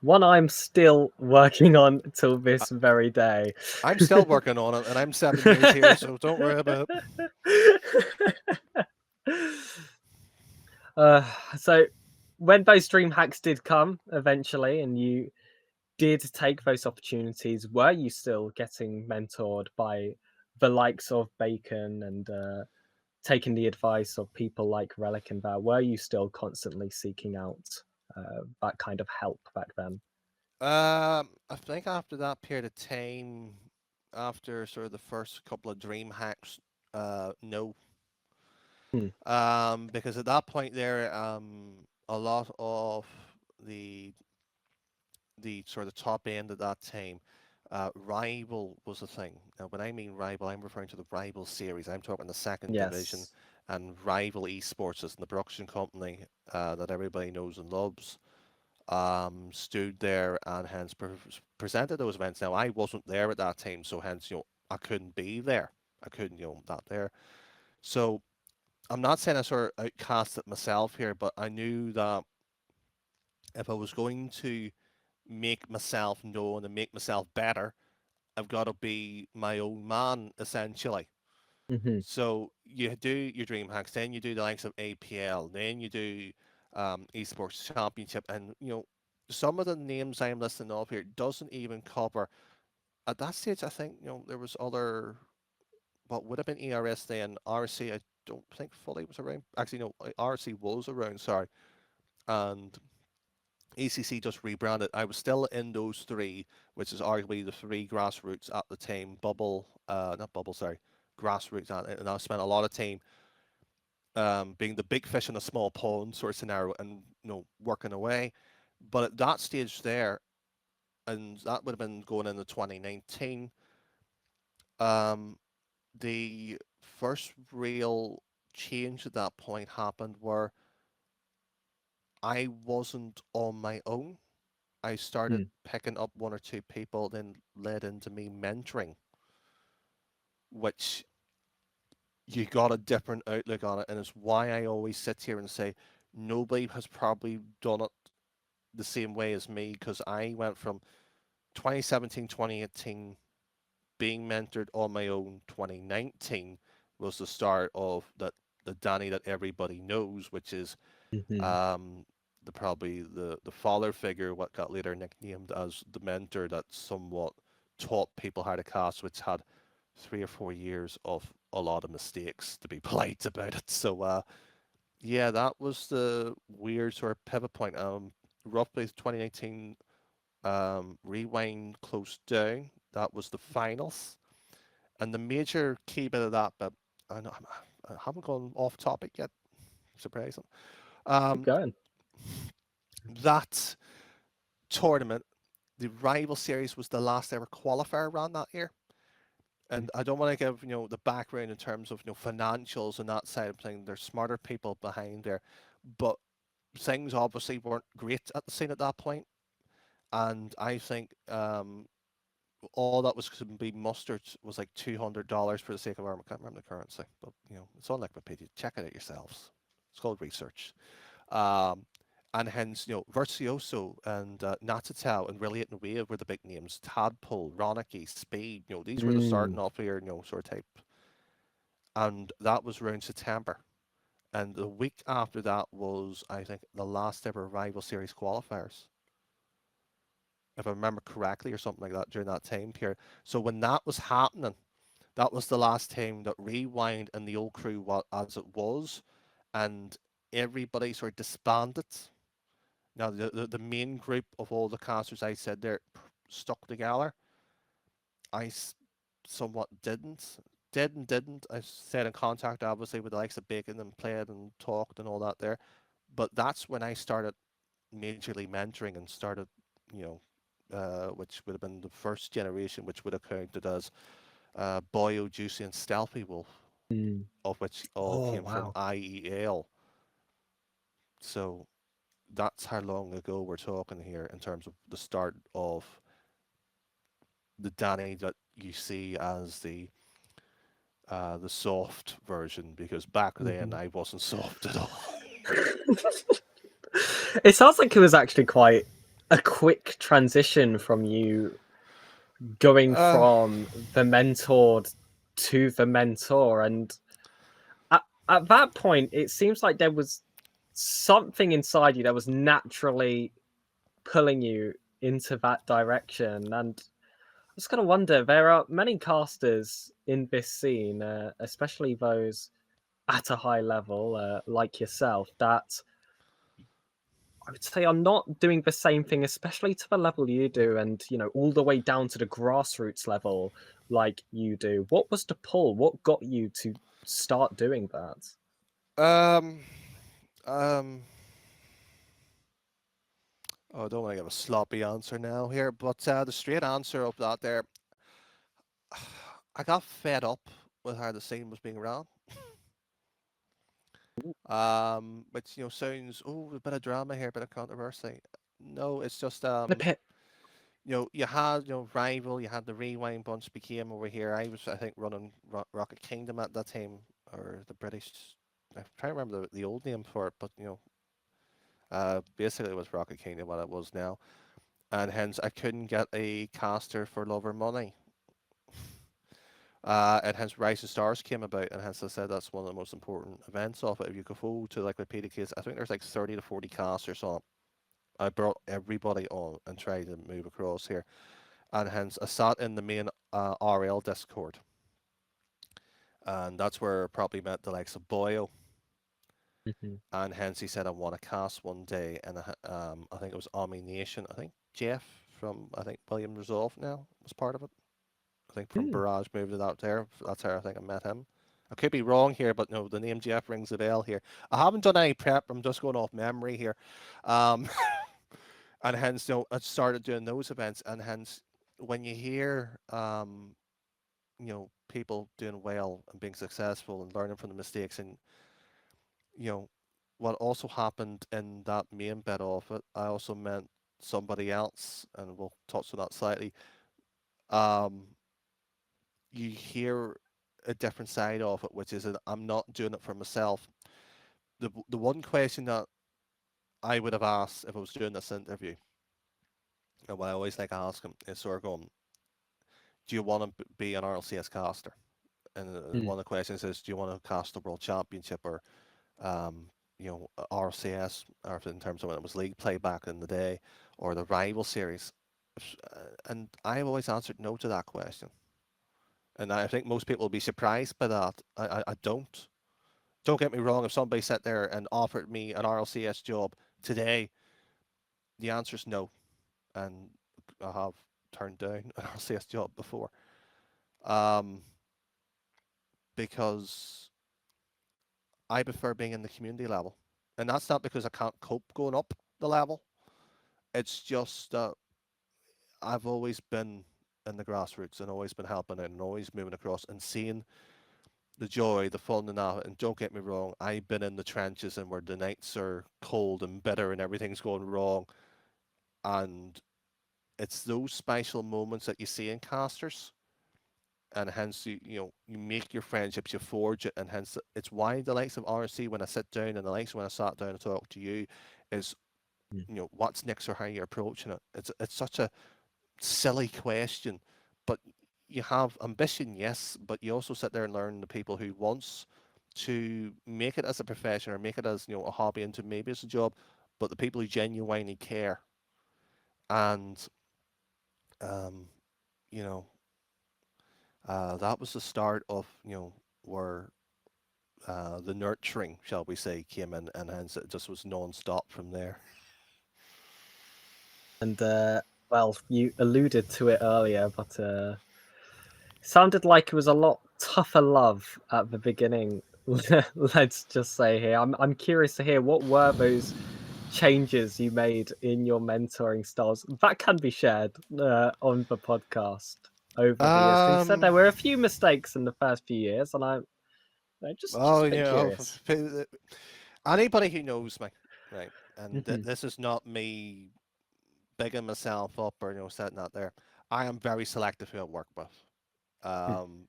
S1: one I'm still working on till this very day.
S2: I'm still working on it, and I'm 7 years here, so don't worry about
S1: it. So when those dream hacks did come eventually, and you did take those opportunities, were you still getting mentored by the likes of Bacon and taking the advice of people like Relic and Bear? Were you still constantly seeking out that kind of help back then?
S2: I think after that period of time, after sort of the first couple of dream hacks, no.
S1: Hmm.
S2: Because at that point there, a lot of the the sort of top end at that time, rival was a thing. Now, when I mean rival, I'm referring to the rival series. I'm talking the second division,
S1: Yes.
S2: and rival esports is the production company that everybody knows and loves. Stood there and hence presented those events. Now, I wasn't there at that time, so hence, I couldn't be there. I couldn't, not there. So I'm not saying I sort of outcast it myself here, but I knew that if I was going to make myself known and make myself better, I've got to be my own man, essentially.
S1: Hmm.
S2: So you do your dream hacks, then you do the likes of APL, then you do esports championship, and some of the names I'm listing off here doesn't even cover. At that stage, I think there was other what would have been ERSC and RC. I don't think fully was around. Actually, no, RC was around. Sorry, and ACC just rebranded. I was still in those three, which is arguably the three grassroots at the time. Bubble, not bubble, sorry, grassroots at it. And I spent a lot of time being the big fish in a small pond sort of scenario and, working away. But at that stage there, and that would have been going into 2019, um, the first real change at that point happened where I wasn't on my own. I started picking up one or two people, then led into me mentoring, which you got a different outlook on it. And it's why I always sit here and say nobody has probably done it the same way as me, because I went from 2017, 2018 being mentored on my own. 2019 was the start of the Danny that everybody knows, which is
S1: Hmm.
S2: um, probably the father figure, what got later nicknamed as the mentor that somewhat taught people how to cast, which had 3 or 4 years of a lot of mistakes, to be polite about it. So yeah, that was the weird sort of pivot point. Roughly 2019, Rewind closed down. That was the finals, and the major key bit of that. But I haven't gone off topic yet. Surprising.
S1: Keep
S2: Um,
S1: going.
S2: that tournament, the rival series was the last ever qualifier ran that year. And I don't want to give the background in terms of financials and that side of things. There's smarter people behind there, but things obviously weren't great at the scene at that point. And I think all that was to be mustered was like $200 for the sake of I can't remember the currency, but it's on Wikipedia. Check it out yourselves. It's called research. Um, and hence, Virtuoso and Natsutel and Brilliant and Wave were the big names. Tadpole, Ronicky, Speed, these were the starting off here, sort of type. And that was around September. And the week after that was, I think, the last ever Rival Series qualifiers, if I remember correctly, or something like that during that time period. So when that was happening, that was the last time that Rewind and the old crew, as it was, and everybody sort of disbanded. Now, the main group of all the casters I said there stuck together. I somewhat didn't. Did and didn't. I stayed in contact, obviously, with the likes of Bacon and played and talked and all that there. But that's when I started majorly mentoring and started, which would have been the first generation, which would have counted as Boyo, Juicy, and Stealthy Wolf,
S1: Mm.
S2: of which all
S1: Oh,
S2: came from
S1: wow.
S2: IEL. So that's how long ago we're talking here in terms of the start of the Danny that you see as the soft version, because back then
S1: Mhm.
S2: I wasn't soft at all.
S1: It sounds like it was actually quite a quick transition from you going
S2: Uh,
S1: from the mentored to the mentor. And at that point, it seems like there was something inside you that was naturally pulling you into that direction. And I was going to wonder, there are many casters in this scene, especially those at a high level, like yourself, that I would say are not doing the same thing, especially to the level you do, and all the way down to the grassroots level like you do. What was the pull? What got you to start doing that?
S2: Um, um, oh, I don't want to give a sloppy answer now here, but the straight answer of that there, I got fed up with how the scene was being run. Which sounds, oh, a bit of drama here, a bit of controversy. No, it's just
S1: The pit.
S2: you had rival, you had the Rewind bunch became over here. I think running Rocket Kingdom at that time, or the British. I'm trying to remember the old name for it, but basically it was Rocket Kingdom what it was now, and hence I couldn't get a caster for love or money. And hence Rise of Stars came about, and hence I said that's one of the most important events of it. If you go forward to like the PDKs, I think there's like 30 to 40 casters on. I brought everybody on and tried to move across here, and hence I sat in the main RL Discord, and that's where I probably met the likes of Boyo,
S1: Mhm.
S2: and hence he said I want to cast one day, and I think it was Ami Nation. I think Jeff from William Resolve now was part of it. I think from
S1: Mm.
S2: Barrage moved it out there. That's how I think I met him. I could be wrong here, but no, the name Jeff rings a bell here. I haven't done any prep. I'm just going off memory here. Um, and hence, I started doing those events. And hence, when you hear, people doing well and being successful and learning from the mistakes, and, you know, what also happened in that main bit of it, I also met somebody else, and we'll touch on that slightly. Um, you hear a different side of it, which is that I'm not doing it for myself. The one question that I would have asked if I was doing this interview, and what I always like asking is sort of going, do you want to be an RLCS caster? And
S1: Mm.
S2: one of the questions is, do you want to cast the World Championship or, RLCS, or in terms of when it was league play back in the day, or the rival series? And I've always answered no to that question. And I think most people will be surprised by that. I don't. Don't get me wrong, if somebody sat there and offered me an RLCS job today, the answer is no. And I have turned down an RLCS job before. Um, because I prefer being in the community level. And that's not because I can't cope going up the level. It's just that I've always been in the grassroots and always been helping out and always moving across and seeing the joy, the fun in that. And don't get me wrong, I've been in the trenches and where the nights are cold and bitter and everything's going wrong. And it's those special moments that you see in casters. And hence, you make your friendships, you forge it, and hence it's why the likes of RC, when I sit down, and the likes when I sat down and talk to you, is
S1: Mm.
S2: what's next or how you're approaching it. It's such a silly question, but you have ambition, yes, but you also sit there and learn the people who wants to make it as a profession or make it as a hobby into maybe as a job, but the people who genuinely care. And um, you know that was the start of where the nurturing, shall we say, came in, and hence it just was non-stop from there.
S1: And well, you alluded to it earlier, but sounded like it was a lot tougher love at the beginning. Let's just say here. I'm curious to hear what were those changes you made in your mentoring styles that can be shared on the podcast over the years. Because you said
S2: Um,
S1: there were a few mistakes in the first few years, and I'm just
S2: well,
S1: a bit curious.
S2: anybody who knows me, right, and
S1: Mhm.
S2: this is not me bigging myself up or setting that there. I am very selective who I work with. Um,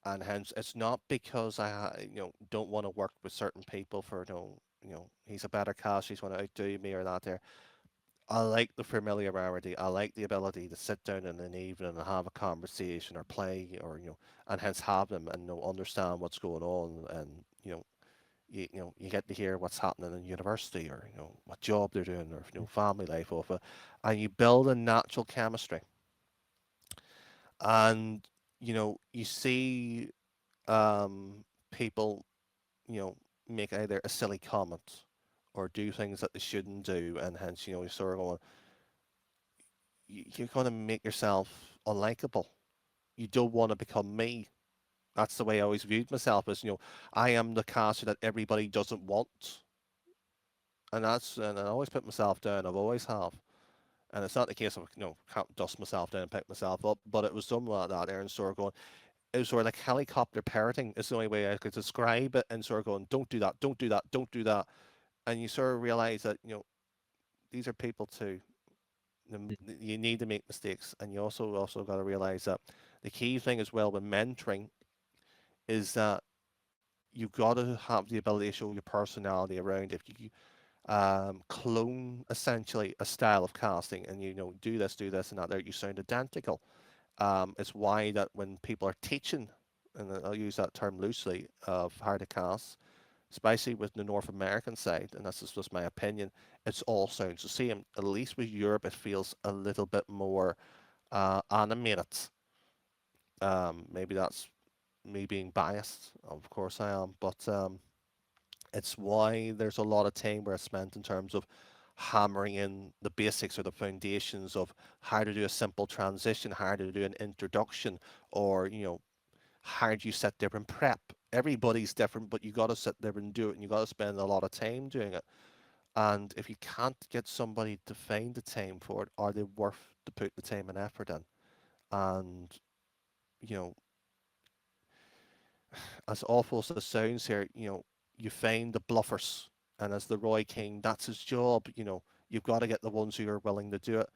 S2: and hence it's not because don't want to work with certain people for he's a better cast, he's going to outdo me or that there. I like the familiarity. I like the ability to sit down in an evening and have a conversation or play or and hence have them and understand what's going on, and you get to hear what's happening in university or what job they're doing or family life of it, and you build a natural chemistry, and you see um, people, make either a silly comment or do things that they shouldn't do, and hence, you're sort of going, you're going to make yourself unlikable. You don't want to become me. That's the way I always viewed myself as, I am the caster that everybody doesn't want. And I always put myself down. I've always have. And it's not the case of, can't dust myself down and pick myself up, but it was something like that there and sort of going, it was sort of like helicopter parenting is the only way I could describe it, and sort of going, don't do that, don't do that, don't do that. And you sort of realize that, these are people too. You need to make mistakes, and you also got to realize that the key thing as well with mentoring is that you got to have the ability to show your personality around. If you clone essentially a style of casting, and do this, and that, there you sound identical. It's why that when people are teaching, and I'll use that term loosely, of how to cast, especially with the North American side, and that's just my opinion, it's all sounds the same. At least with Europe, it feels a little bit more animated. Maybe that's me being biased. Of course I am, but it's why there's a lot of time where it's spent in terms of hammering in the basics or the foundations of how to do a simple transition, how to do an introduction, or how do you sit there and prep. Everybody's different, but you got to sit there and do it, and you got to spend a lot of time doing it. And if you can't get somebody to find the time for it, are they worth to put the time and effort in? And you know, as awful as it sounds here, you find the bluffers, and as the Roy King, that's his job. You've got to get the ones who are willing to do it.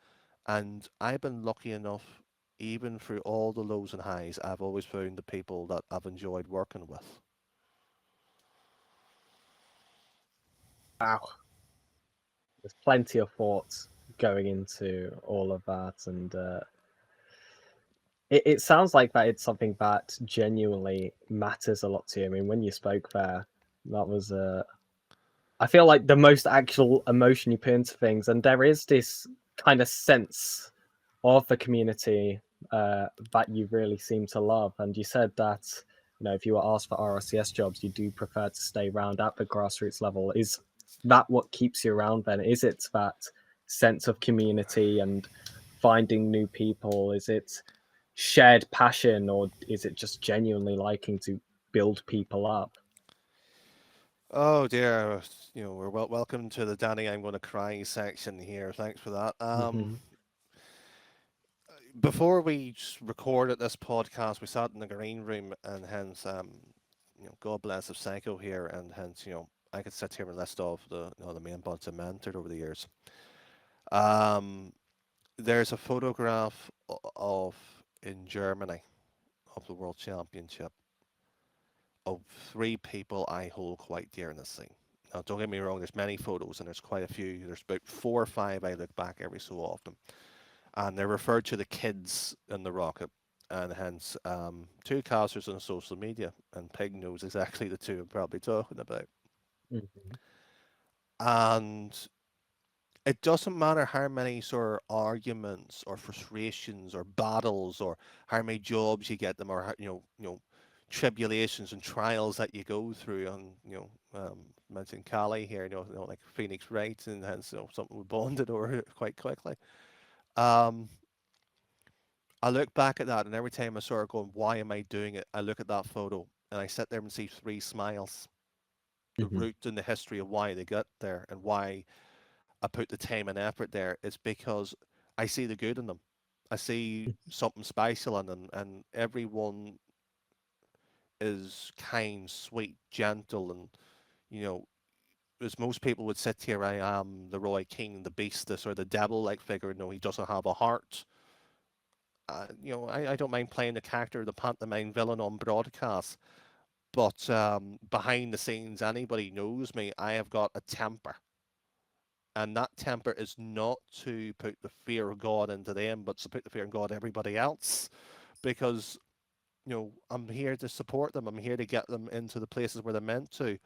S2: And I've been lucky enough, even through all the lows and highs, I've always found the people that I've enjoyed working with.
S1: Wow, there's plenty of thoughts going into all of that, and it sounds like that it's something that genuinely matters a lot to you. I mean, when you spoke there, that was I feel like the most actual emotion you put into things, and there is this kind of sense of the community that you really seem to love. And you said that, if you were asked for RLCS jobs, you do prefer to stay around at the grassroots level. Is that what keeps you around then? Is it that sense of community and finding new people? Is it shared passion, or is it just genuinely liking to build people up?
S2: Oh dear, we're welcome to the Danny I'm going to cry section here. Thanks for that.
S1: Mm-hmm.
S2: Before we recorded this podcast, we sat in the green room, and hence, God bless the psycho here, and hence, I could sit here and list off the main points I mentored over the years. Um, there's a photograph of in Germany of the World Championship of three people I hold quite dear in this thing. Now, don't get me wrong, there's many photos, and there's quite a few. There's about 4 or 5 I look back every so often. And they're referred to the kids in the rocket, and hence two casters on social media, and Pig knows exactly the two I'm probably talking about.
S1: Mm-hmm.
S2: And it doesn't matter how many sort of arguments or frustrations or battles or how many jobs you get them, or how, tribulations and trials that you go through. And mentioned Cali here, like Phoenix Wright, and hence something we bonded over quite quickly. Um, I look back at that, and every time I sort of go, why am I doing it? I look at that photo, and I sit there and see three smiles. The
S1: Mm-hmm.
S2: root and the history of why they got there, and why I put the time and effort there, is because I see the good in them. I see something special in them, and everyone is kind, sweet, gentle, and you know, as most people would sit here, I am the Roy King, the beast, this or the devil-like figure. No, he doesn't have a heart. I don't mind playing the character of the pantomime villain on broadcast, but behind the scenes, anybody knows me, I have got a temper. And that temper is not to put the fear of God into them, but to put the fear of God everybody else. Because, I'm here to support them. I'm here to get them into the places where they're meant to.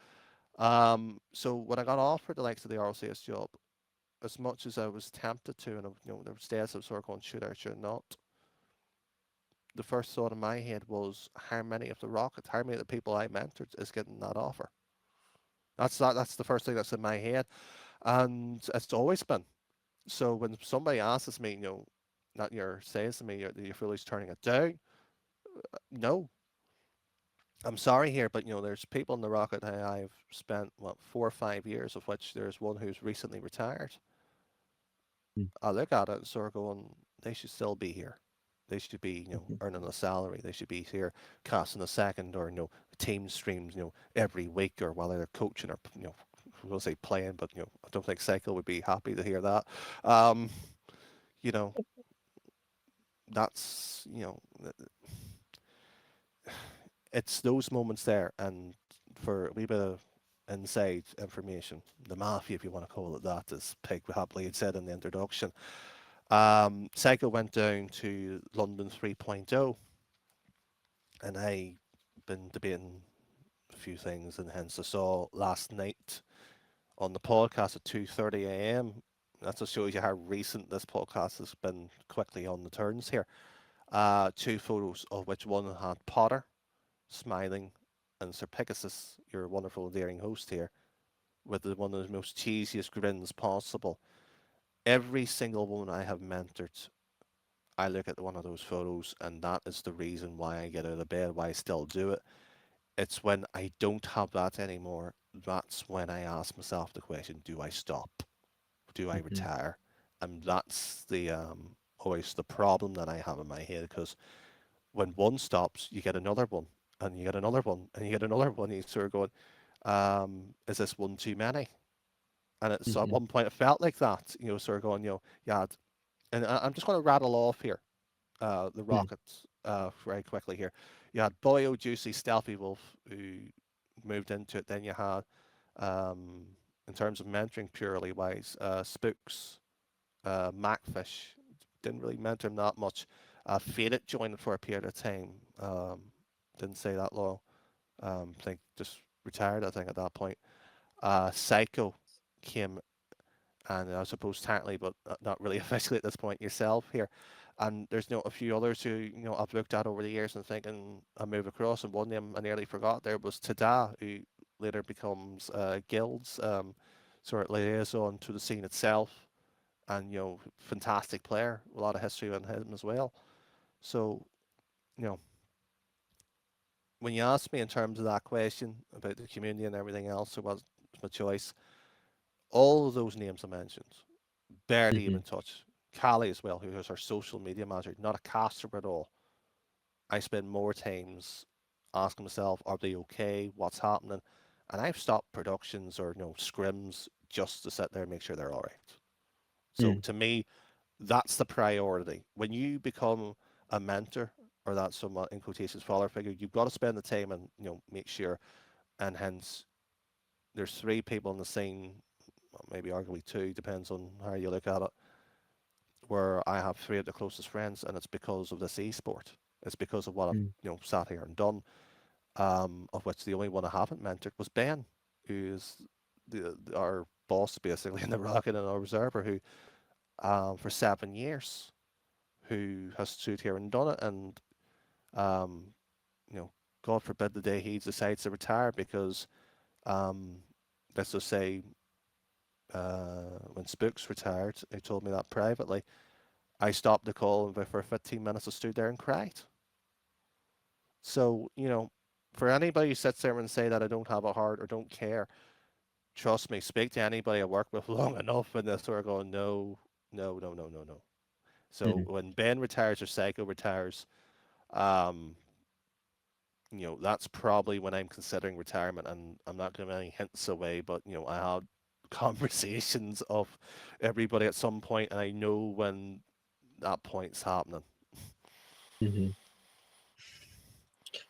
S2: So when I got offered the likes of the RLCS job, as much as I was tempted to, and there was days I was sort of going, should I, should I not? the first thought in my head was how many of the Rockets, how many of the people I mentored is getting that offer. That's the first thing that's in my head, and it's always been. So when somebody asks me, that you're says to me you're fully turning it down, no, I'm sorry here, but there's people in the Rocket I've spent 4 or 5 years, of which there's one who's recently retired. I look at it and sort of going, they should still be here. They should be, earning a salary. They should be here casting a second or, team streams, every week or while they're coaching or, I will say playing, but, I don't think Cycle would be happy to hear that. You know, that's, it's those moments there. And for a wee bit of inside information, the mafia, if you want to call it that, as Pig happily had said in the introduction, Psycho went down to London 3.0, and I been debating a few things, and hence I saw last night on the podcast at 2:30 a.m. That just shows you how recent this podcast has been, quickly on the turns here. Two photos, of which one had Potter smiling and SirPigasus, your wonderful endearing host here, with one of the most cheesiest grins possible. Every single woman I have mentored, I look at one of those photos, and that is the reason why I get out of bed, why I still do it. It's when I don't have that anymore, that's when I ask myself the question, do I stop? Do I retire? And that's the always the problem that I have in my head, because when one stops, you get another one, and you get another one, and you get another one. You sort of going, is this one too many? And it's at one point it felt like that, sort of going, you had, and I'm just going to rattle off here, the Rockets very quickly here. You had Boyo, Juicy, Stealthy Wolf, who moved into it. Then you had, in terms of mentoring purely wise, Spooks, Macfish, didn't really mentor him that much. Faded joined for a period of time. Didn't say that long. I think just retired, I think, at that point. Psycho came, and I suppose technically, but not really officially at this point, yourself here. And there's a few others who I've looked at over the years and thinking I move across, and one name I nearly forgot there was Tada, who later becomes Guild's sort of liaison to the scene itself, and fantastic player, a lot of history on him as well. So when you ask me in terms of that question about the community and everything else, it was my choice. All of those names I mentioned, barely even touch. Callie as well, who is our social media manager, not a caster at all. I spend more times asking myself, are they okay? What's happening? And I've stopped productions or scrims just to sit there and make sure they're all right. So to me, that's the priority. When you become a mentor or that somewhat in quotations father figure, you've got to spend the time and make sure. And hence, there's 3 people in the scene, maybe arguably 2, depends on how you look at it, where I have 3 of the closest friends, and it's because of this esport. It's because of what I've sat here and done. Of which the only one I haven't mentored was Ben, who is our boss basically in the Rocket and our reserver, who for 7 years, who has stood here and done it, and God forbid the day he decides to retire, because let's just say when Spooks retired, he told me that privately, I stopped the call, and for 15 minutes I stood there and cried. So, for anybody who sits there and say that I don't have a heart or don't care, trust me, speak to anybody I work with long enough, and they're sort of going, no, no, no, no, no, no. So when Ben retires or Psycho retires, that's probably when I'm considering retirement, and I'm not giving any hints away, but I had conversations of everybody at some point, and I know when that point's happening.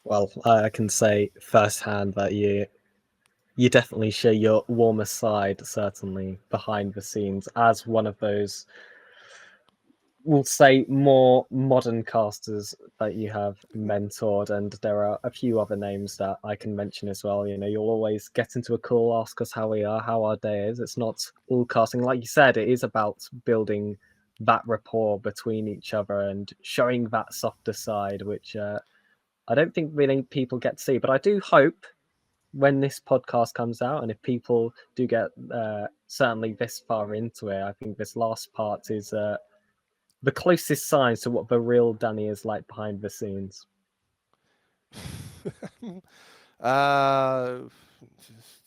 S1: Well, I can say firsthand that you definitely show your warmer side, certainly behind the scenes, as one of those, we'll say, more modern casters that you have mentored. And there are a few other names that I can mention as well. You'll always get into a call, ask us how we are, how our day is. It's not all casting. Like you said, it is about building that rapport between each other and showing that softer side, which I don't think really people get to see. But I do hope when this podcast comes out, and if people do get certainly this far into it, I think this last part is the closest signs to what the real Danny is like behind the scenes.
S2: uh,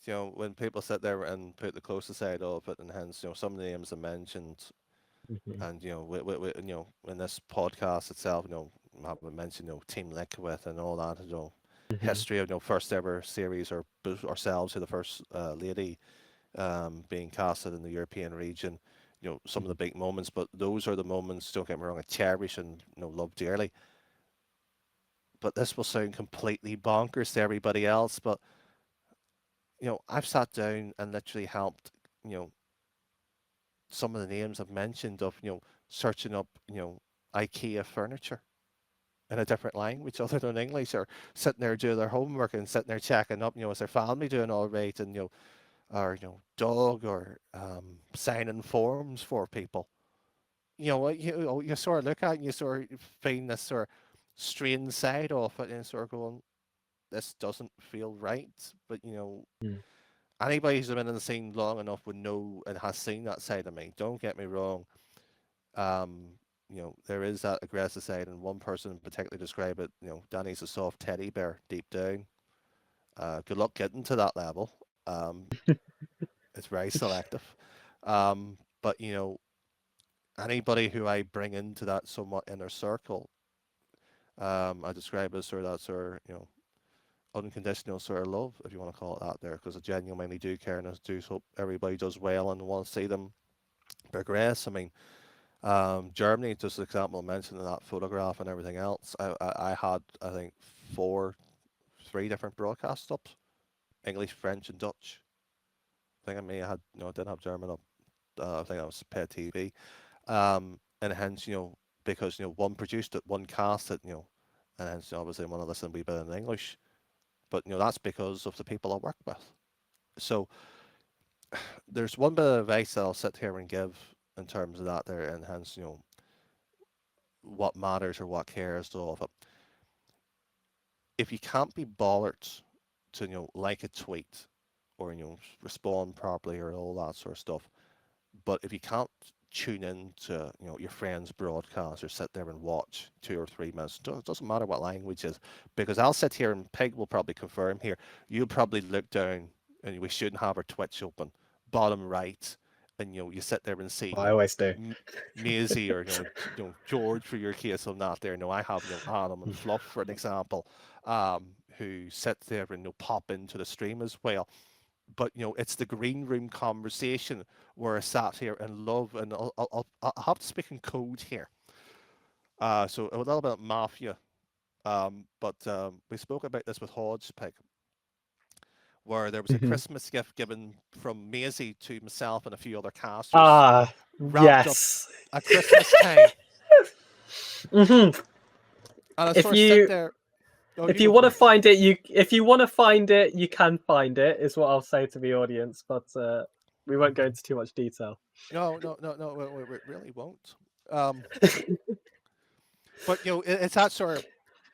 S2: when people sit there and put the closest side of it, and hence, some of the names I mentioned,
S1: Mm-hmm.
S2: and in this podcast itself, I haven't mentioned, Team Liquid and all that,
S1: Mm-hmm.
S2: history of first ever series, or ourselves to the first lady being casted in the European region. Some of the big moments, but those are the moments, don't get me wrong, I cherish and love dearly. But this will sound completely bonkers to everybody else, but I've sat down and literally helped, some of the names I've mentioned of, searching up, IKEA furniture in a different language other than English, or sitting there doing their homework and sitting there checking up, is their family doing all right, and or dog, or signing forms for people. You sort of look at it and you sort of find this sort of strange side of it, and sort of going, this doesn't feel right. But anybody who's been in the scene long enough would know and has seen that side of me. Don't get me wrong. There is that aggressive side, and one person particularly described it. Danny's a soft teddy bear deep down. Good luck getting to that level. It's very selective. But anybody who I bring into that somewhat inner circle, I describe as sort of that sort of unconditional sort of love, if you want to call it that, there, because I genuinely do care, and I do hope everybody does well and want to see them progress. I mean, Germany, just an example, mentioning that photograph and everything else. I had, I think, 3 different broadcast stops: English, French, and Dutch. I think I may have had, I didn't have German up. I think I was paid TV, and hence, because one produced it, one cast it, and hence, obviously, I want to listen a wee bit in English. But that's because of the people I work with. So there's one bit of advice that I'll sit here and give in terms of that there, and hence, what matters or what cares to all of it. If you can't be bothered to, like a tweet, or, respond properly, or all that sort of stuff, but if you can't tune in to, your friend's broadcast, or sit there and watch 2 or 3 minutes, it doesn't matter what language it is, because I'll sit here, and Peg will probably confirm here, you'll probably look down, and we shouldn't have our Twitch open, bottom right, and you sit there and see,
S1: I always do.
S2: Maisie, or George, for your case on that there. I have Adam and Fluff, for an example, who sit there and pop into the stream as well. But it's the green room conversation where I sat here and love, and I'll have to speak in code here. So a little bit of mafia, but we spoke about this with Hodge Pig, where there was a Christmas gift given from Maisie to myself and a few other casters, wrapped
S1: Yes.
S2: up at Christmas time.
S1: Mm-hmm.
S2: And I sort of sit there. Oh,
S1: if you want to find it, you can find it, is what I'll say to the audience. But we won't go into too much detail.
S2: No, we really won't. But it's that sort of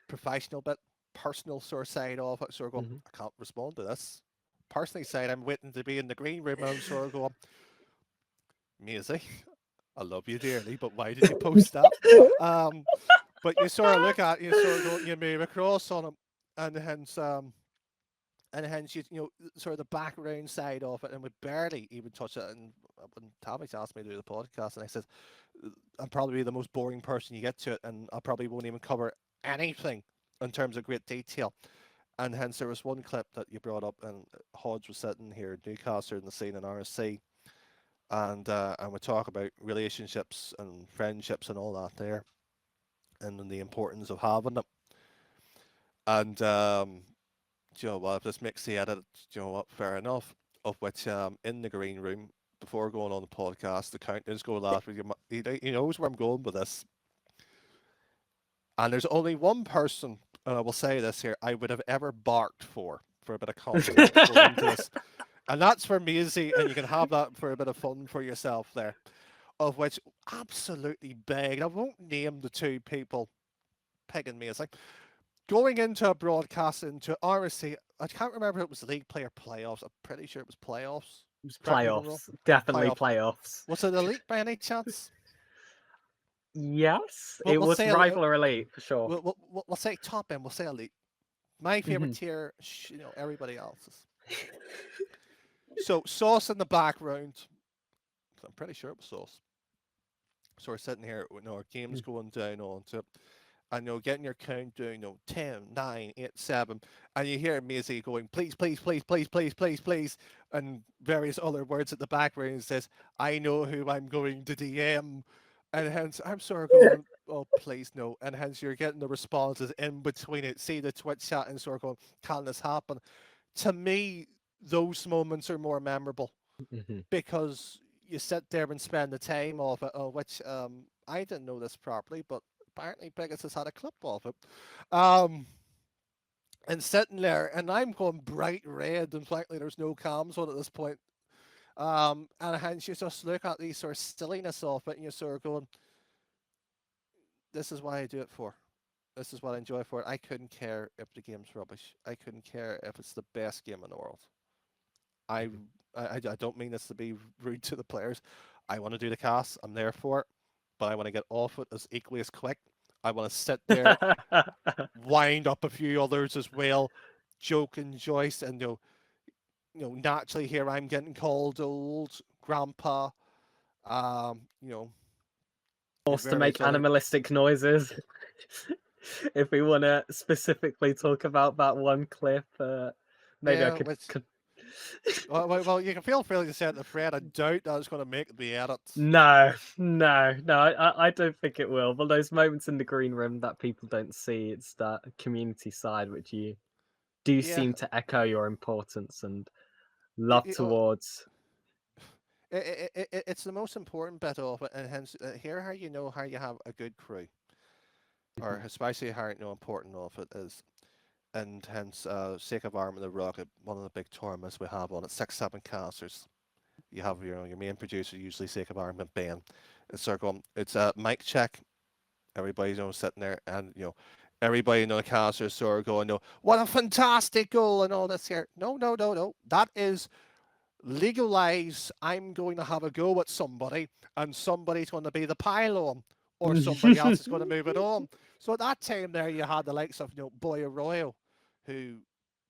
S2: professional bit, personal sort of side of it. Sort of going, I can't respond to this. Personally side, I'm waiting to be in the green room, and I'm sort of going, Maisie, I love you dearly, but why did you post that? But you sort of look at, you sort of go, you move across on them, and hence you sort of the background side of it, and we barely even touch it. And when Tammy's asked me to do the podcast, and I said, I'm probably the most boring person you get to it, and I probably won't even cover anything in terms of great detail. And hence there was one clip that you brought up, and Hodge was sitting here, Newcastle in the scene in RSC, and we talk about relationships and friendships and all that there, and the importance of having them. And do you know what? If this makes the edit, do you know what? Fair enough. Of which, in the green room, before going on the podcast, the countdown's going off. He knows where I'm going with this. And there's only one person, and I will say this here, I would have ever barked for a bit of content going into this. And that's for Maisie, and you can have that for a bit of fun for yourself there. of which absolutely begged. I won't name the two people pegging me. It's like going into a broadcast into RSC. I can't remember if it was league player playoffs. I'm pretty sure it was playoffs.
S1: It was
S2: Correct me if I'm wrong.
S1: playoffs. Definitely
S2: Playoff.
S1: playoffs.
S2: Was it elite by any chance?
S1: Yes,
S2: Well,
S1: it
S2: we'll
S1: was
S2: say
S1: rival or elite for sure.
S2: we'll say top end. We'll say elite. My favorite tier, everybody else's. So Sauce in the background. I'm pretty sure it was Sauce. So we're sitting here with our games going down onto, and getting your countdown, 10, 9, 8, 7, and you hear Maisie going, please, please, please, please, please, please, please, and various other words at the background says, I know who I'm going to DM, and hence I'm sort of going, oh, please no, and hence you're getting the responses in between it, see the Twitch chat and sort of going, can this happen? To me, those moments are more memorable because you sit there and spend the time of it, which I didn't know this properly, but apparently Pegasus had a clip of it. And sitting there, and I'm going bright red, and frankly, there's no comms on at this point. And hence you just look at the sort of silliness of it, and you're sort of going, this is what I do it for. This is what I enjoy for it. I couldn't care if the game's rubbish. I couldn't care if it's the best game in the world. I don't mean this to be rude to the players. I want to do the cast. I'm there for it. But I want to get off it as equally as quick. I want to sit there, wind up a few others as well, joke and joyce, and naturally here I'm getting called old grandpa.
S1: Forced to make animalistic noises. If we want to specifically talk about that one clip, maybe I could.
S2: Well, you can feel free to set the thread. I doubt that's going to make the edits.
S1: No. I don't think it will. But those moments in the green room that people don't see, it's that community side which you do seem to echo your importance and love towards.
S2: It's the most important bit of it, and hence here how you know how you have a good crew, or especially how important of it is. And hence, sake of Arm of the Rocket, one of the big tournaments we have on it, 6-7 casters. You have your main producer, usually sake of Arm and Ben. It's a mic check. Everybody's sitting there, and everybody in the casters sort of going, what a fantastic goal and all this here. No. That is legalize. I'm going to have a go at somebody, and somebody's going to be the pylon, or somebody else is going to move it on. So at that time there, you had the likes of Boy Arroyo, who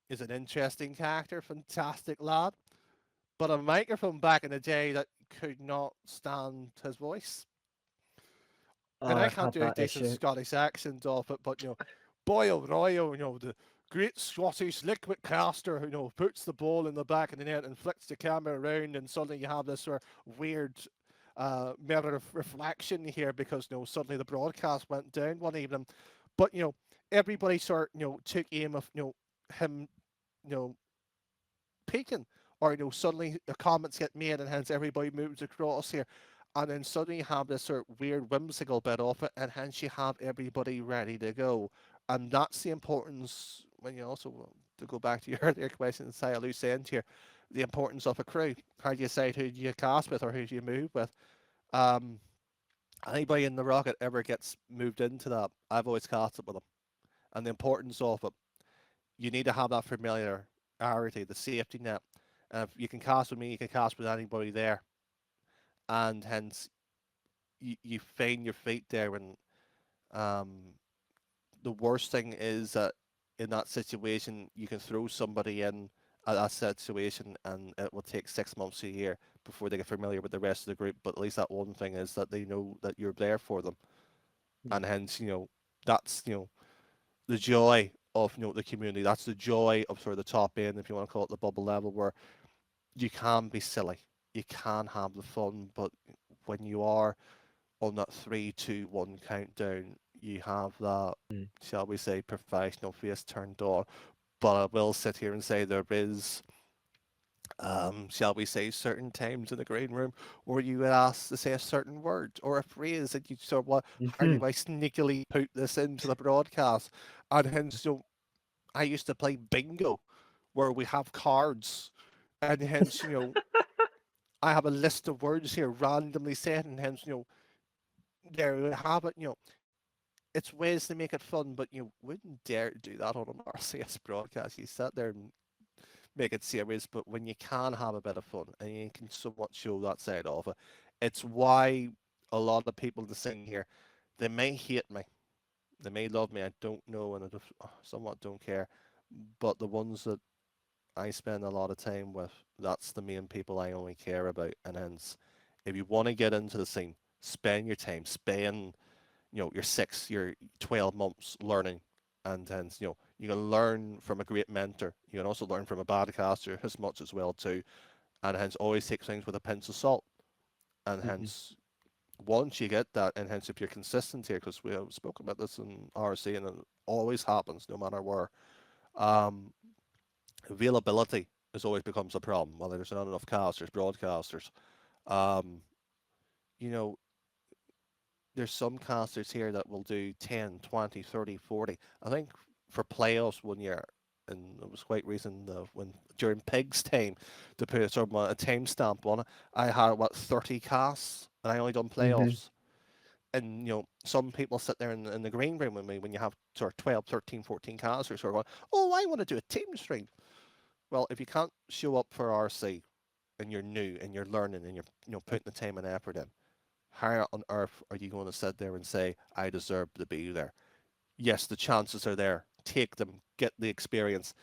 S2: is an interesting character, fantastic lad, but a microphone back in the day that could not stand his voice. And I can't do a decent Scottish accent of it, but Boy Arroyo, the great Scottish liquid caster who puts the ball in the back of the net and flicks the camera around, and suddenly you have this sort of weird mirror of reflection here because suddenly the broadcast went down one evening. But everybody sort of took aim of him peeking, or suddenly the comments get made and hence everybody moves across here. And then suddenly you have this sort of weird whimsical bit of it, and hence you have everybody ready to go. And that's the importance, when you also, to go back to your earlier question and say a loose end here, the importance of a crew. How do you decide who do you cast with or who do you move with? Anybody in the Rocket ever gets moved into that, I've always casted with them. And the importance of it, you need to have that familiarity, the safety net. And if you can cast with me, you can cast with anybody there. And hence, you find your feet there. And the worst thing is that in that situation, you can throw somebody in at that situation, and it will take 6 months a year before they get familiar with the rest of the group. But at least that one thing is that they know that you're there for them, and hence, that's the joy of the community. That's the joy of sort of the top end, if you want to call it the bubble level, where you can be silly, you can have the fun, but when you are on that 3, 2, 1 countdown, you have that, shall we say, professional face turned on. But I will sit here and say there is, shall we say, certain times in the green room where you get asked to say a certain word or a phrase that you sort of, how do I sneakily put this into the broadcast? And hence, I used to play bingo where we have cards, and hence, I have a list of words here randomly said, and hence, there you have it. It's ways to make it fun, but you wouldn't dare do that on an RCS broadcast. You sit there and make it serious, but when you can have a bit of fun and you can somewhat show that side of it, it's why a lot of people that sing here, they may hate me, they may love me, I don't know, and I somewhat don't care, but the ones that I spend a lot of time with, that's the main people I only care about, and hence, if you want to get into the scene, spend your time, spend your 12 months learning, and hence you can learn from a great mentor. You can also learn from a bad caster as much as well too, and hence always take things with a pinch of salt. And hence once you get that, and hence if you're consistent here, because we have spoken about this in RC, and it always happens no matter where, um, availability is always becomes a problem. Whether there's not enough casters, broadcasters, um, you know, there's some casters here that will do 10, 20, 30, 40. I think for playoffs one year, and it was quite recent when during Pig's time, to put a sort of a time stamp on it, I had what 30 casts, and I only done
S1: Mm-hmm.
S2: playoffs. And some people sit there in the green room with me when you have sort of 12, 13, 14 casters who are going, oh, I want to do a team stream. Well, if you can't show up for RC and you're new and you're learning and you're putting the time and effort in, how on earth are you going to sit there and say, I deserve to be there? Yes, the chances are there. Take them, get the experience.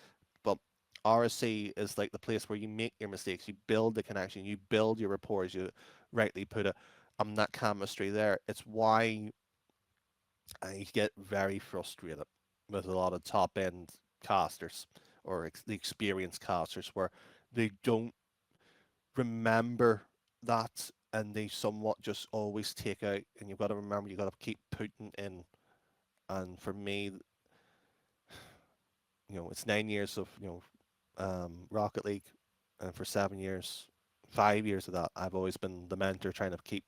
S2: But RSC is like the place where you make your mistakes, you build the connection, you build your rapport, as you rightly put it, and that chemistry there. It's why I get very frustrated with a lot of top end casters or the experienced casters where they don't remember that, and they somewhat just always take out, and you've got to remember you've got to keep putting in. And for me, it's 9 years of Rocket League, and for 7 years, 5 years of that, I've always been the mentor trying to keep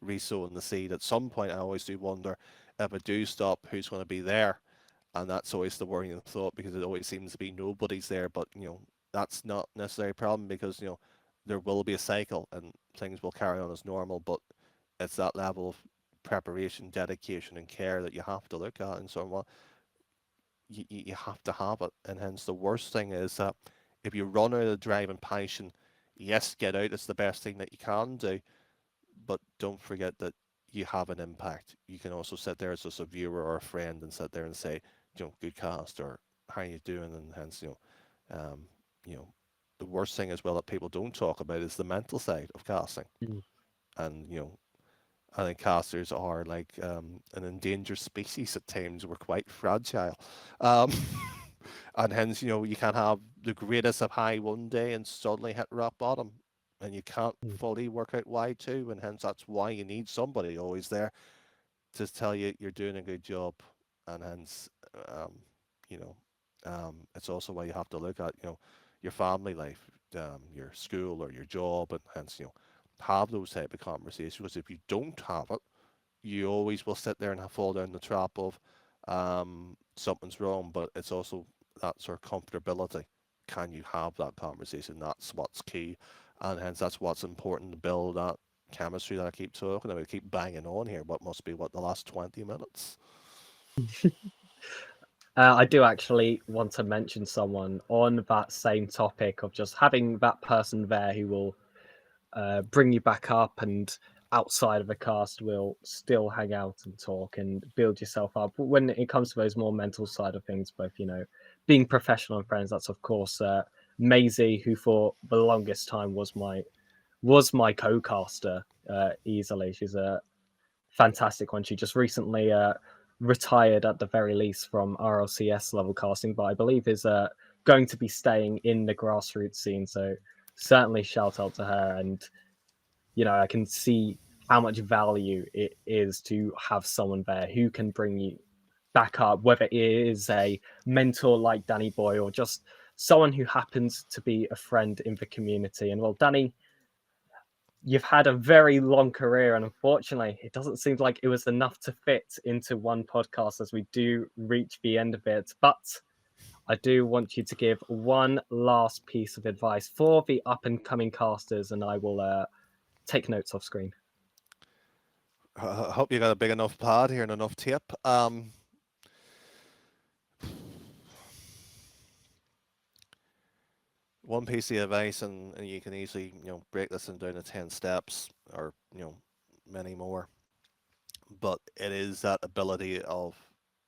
S2: resowing the seed. At some point, I always do wonder if I do stop, who's going to be there, and that's always the worrying thought, because it always seems to be nobody's there. But that's not necessarily a problem, because there will be a cycle and things will carry on as normal. But it's that level of preparation, dedication, and care that you have to look at, and so you have to have it. And hence the worst thing is that if you run out of drive and passion, yes, get out. It's the best thing that you can do, but don't forget that you have an impact. You can also sit there as just a viewer or a friend and sit there and say, good cast, or how you doing, and hence um, you know, the worst thing as well that people don't talk about is the mental side of casting. And I think casters are like an endangered species at times. We're quite fragile. Um, and hence, you can have the greatest of high one day and suddenly hit rock bottom. And you can't fully work out why too. And hence, that's why you need somebody always there to tell you you're doing a good job. And hence, you know, it's also why you have to look at, your family life, your school or your job, and hence, have those type of conversations. Because if you don't have it, you always will sit there and fall down the trap of something's wrong. But it's also that sort of comfortability. Can you have that conversation? That's what's key, and hence that's what's important to build that chemistry that I keep talking about. I keep banging on here. What must be the last 20 minutes?
S1: I do actually want to mention someone on that same topic of just having that person there who will bring you back up, and outside of the cast will still hang out and talk and build yourself up. When it comes to those more mental side of things, both being professional and friends, that's of course Maisie, who for the longest time was my co-caster easily. She's a fantastic one. She just recently retired at the very least from RLCS level casting, but I believe is going to be staying in the grassroots scene. So certainly shout out to her. And I can see how much value it is to have someone there who can bring you back up, whether it is a mentor like DannyBoy or just someone who happens to be a friend in the community. And well, Danny, you've had a very long career, and unfortunately, it doesn't seem like it was enough to fit into one podcast as we do reach the end of it. But I do want you to give one last piece of advice for the up-and-coming casters, and I will take notes off screen.
S2: I hope you got a big enough pad here and enough tape. One piece of advice, and you can easily, break this down to 10 steps or, many more. But it is that ability of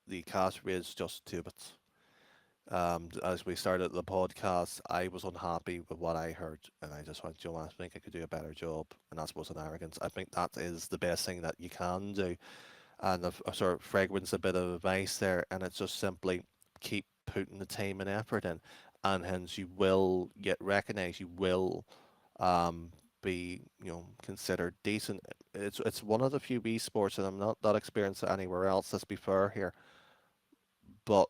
S2: the cast rates just to it. As we started the podcast, I was unhappy with what I heard, and I just went, Joe, I think I could do a better job, and that wasn't arrogance. I think that is the best thing that you can do, and I've sort of fragrance a bit of advice there, and it's just simply keep putting the time and effort in, and hence you will get recognized. You will be considered decent. It's one of the few esports, and I'm not that experienced anywhere else. Let's be fair here, but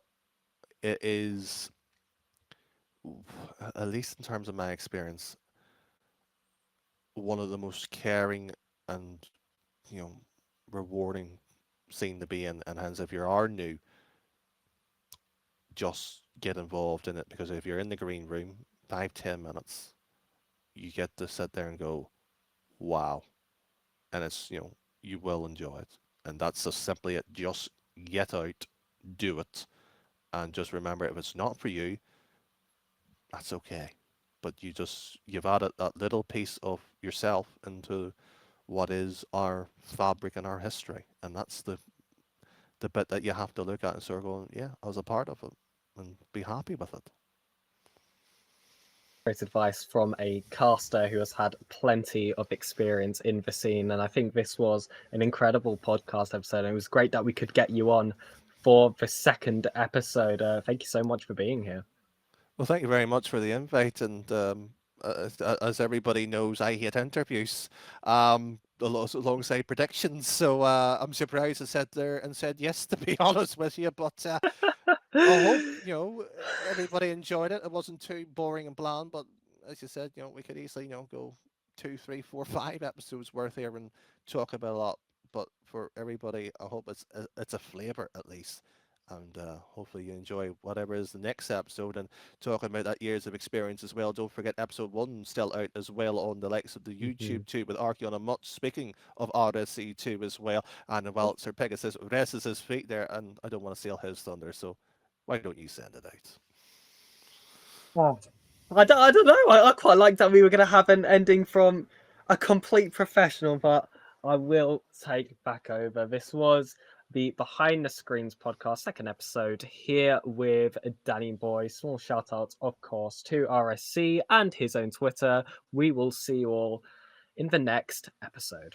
S2: it is, at least in terms of my experience, one of the most caring and rewarding scene to be in. And hence, if you are new, just get involved in it, because if you're in the green room 5-10 minutes, you get to sit there and go, wow, and it's you will enjoy it, and that's just simply it. Just get out, do it, and just remember, if it's not for you, that's okay. But you've added that little piece of yourself into what is our fabric and our history, and that's the bit that you have to look at and sort of go, yeah, I was a part of it, and be happy with it.
S1: Great advice from a caster who has had plenty of experience in the scene, and I think this was an incredible podcast episode, and it was great that we could get you on for the second episode. Thank you so much for being here.
S2: Well, thank you very much for the invite, and as everybody knows, I hate interviews alongside predictions, so I'm surprised I sat there and said yes, to be honest with you, but I hope everybody enjoyed it. It wasn't too boring and bland, but as you said, we could easily go 2, 3, 4, 5 episodes worth here and talk about a lot. But for everybody, I hope it's a flavour at least, and hopefully you enjoy whatever is the next episode. And talking about that years of experience as well, don't forget episode 1 still out as well on the likes of the YouTube too, with Archeon and Much. Speaking of RLCS 2 as well, and well, SirPigasus rests his feet there, and I don't want to steal his thunder, so why don't you send it out?
S1: Oh, I don't know. I quite like that we were going to have an ending from a complete professional, but I will take back over. This was the Behind the Screens podcast, second episode, here with DannyBoy. Small shout out, of course, to RSC and his own Twitter. We will see you all in the next episode.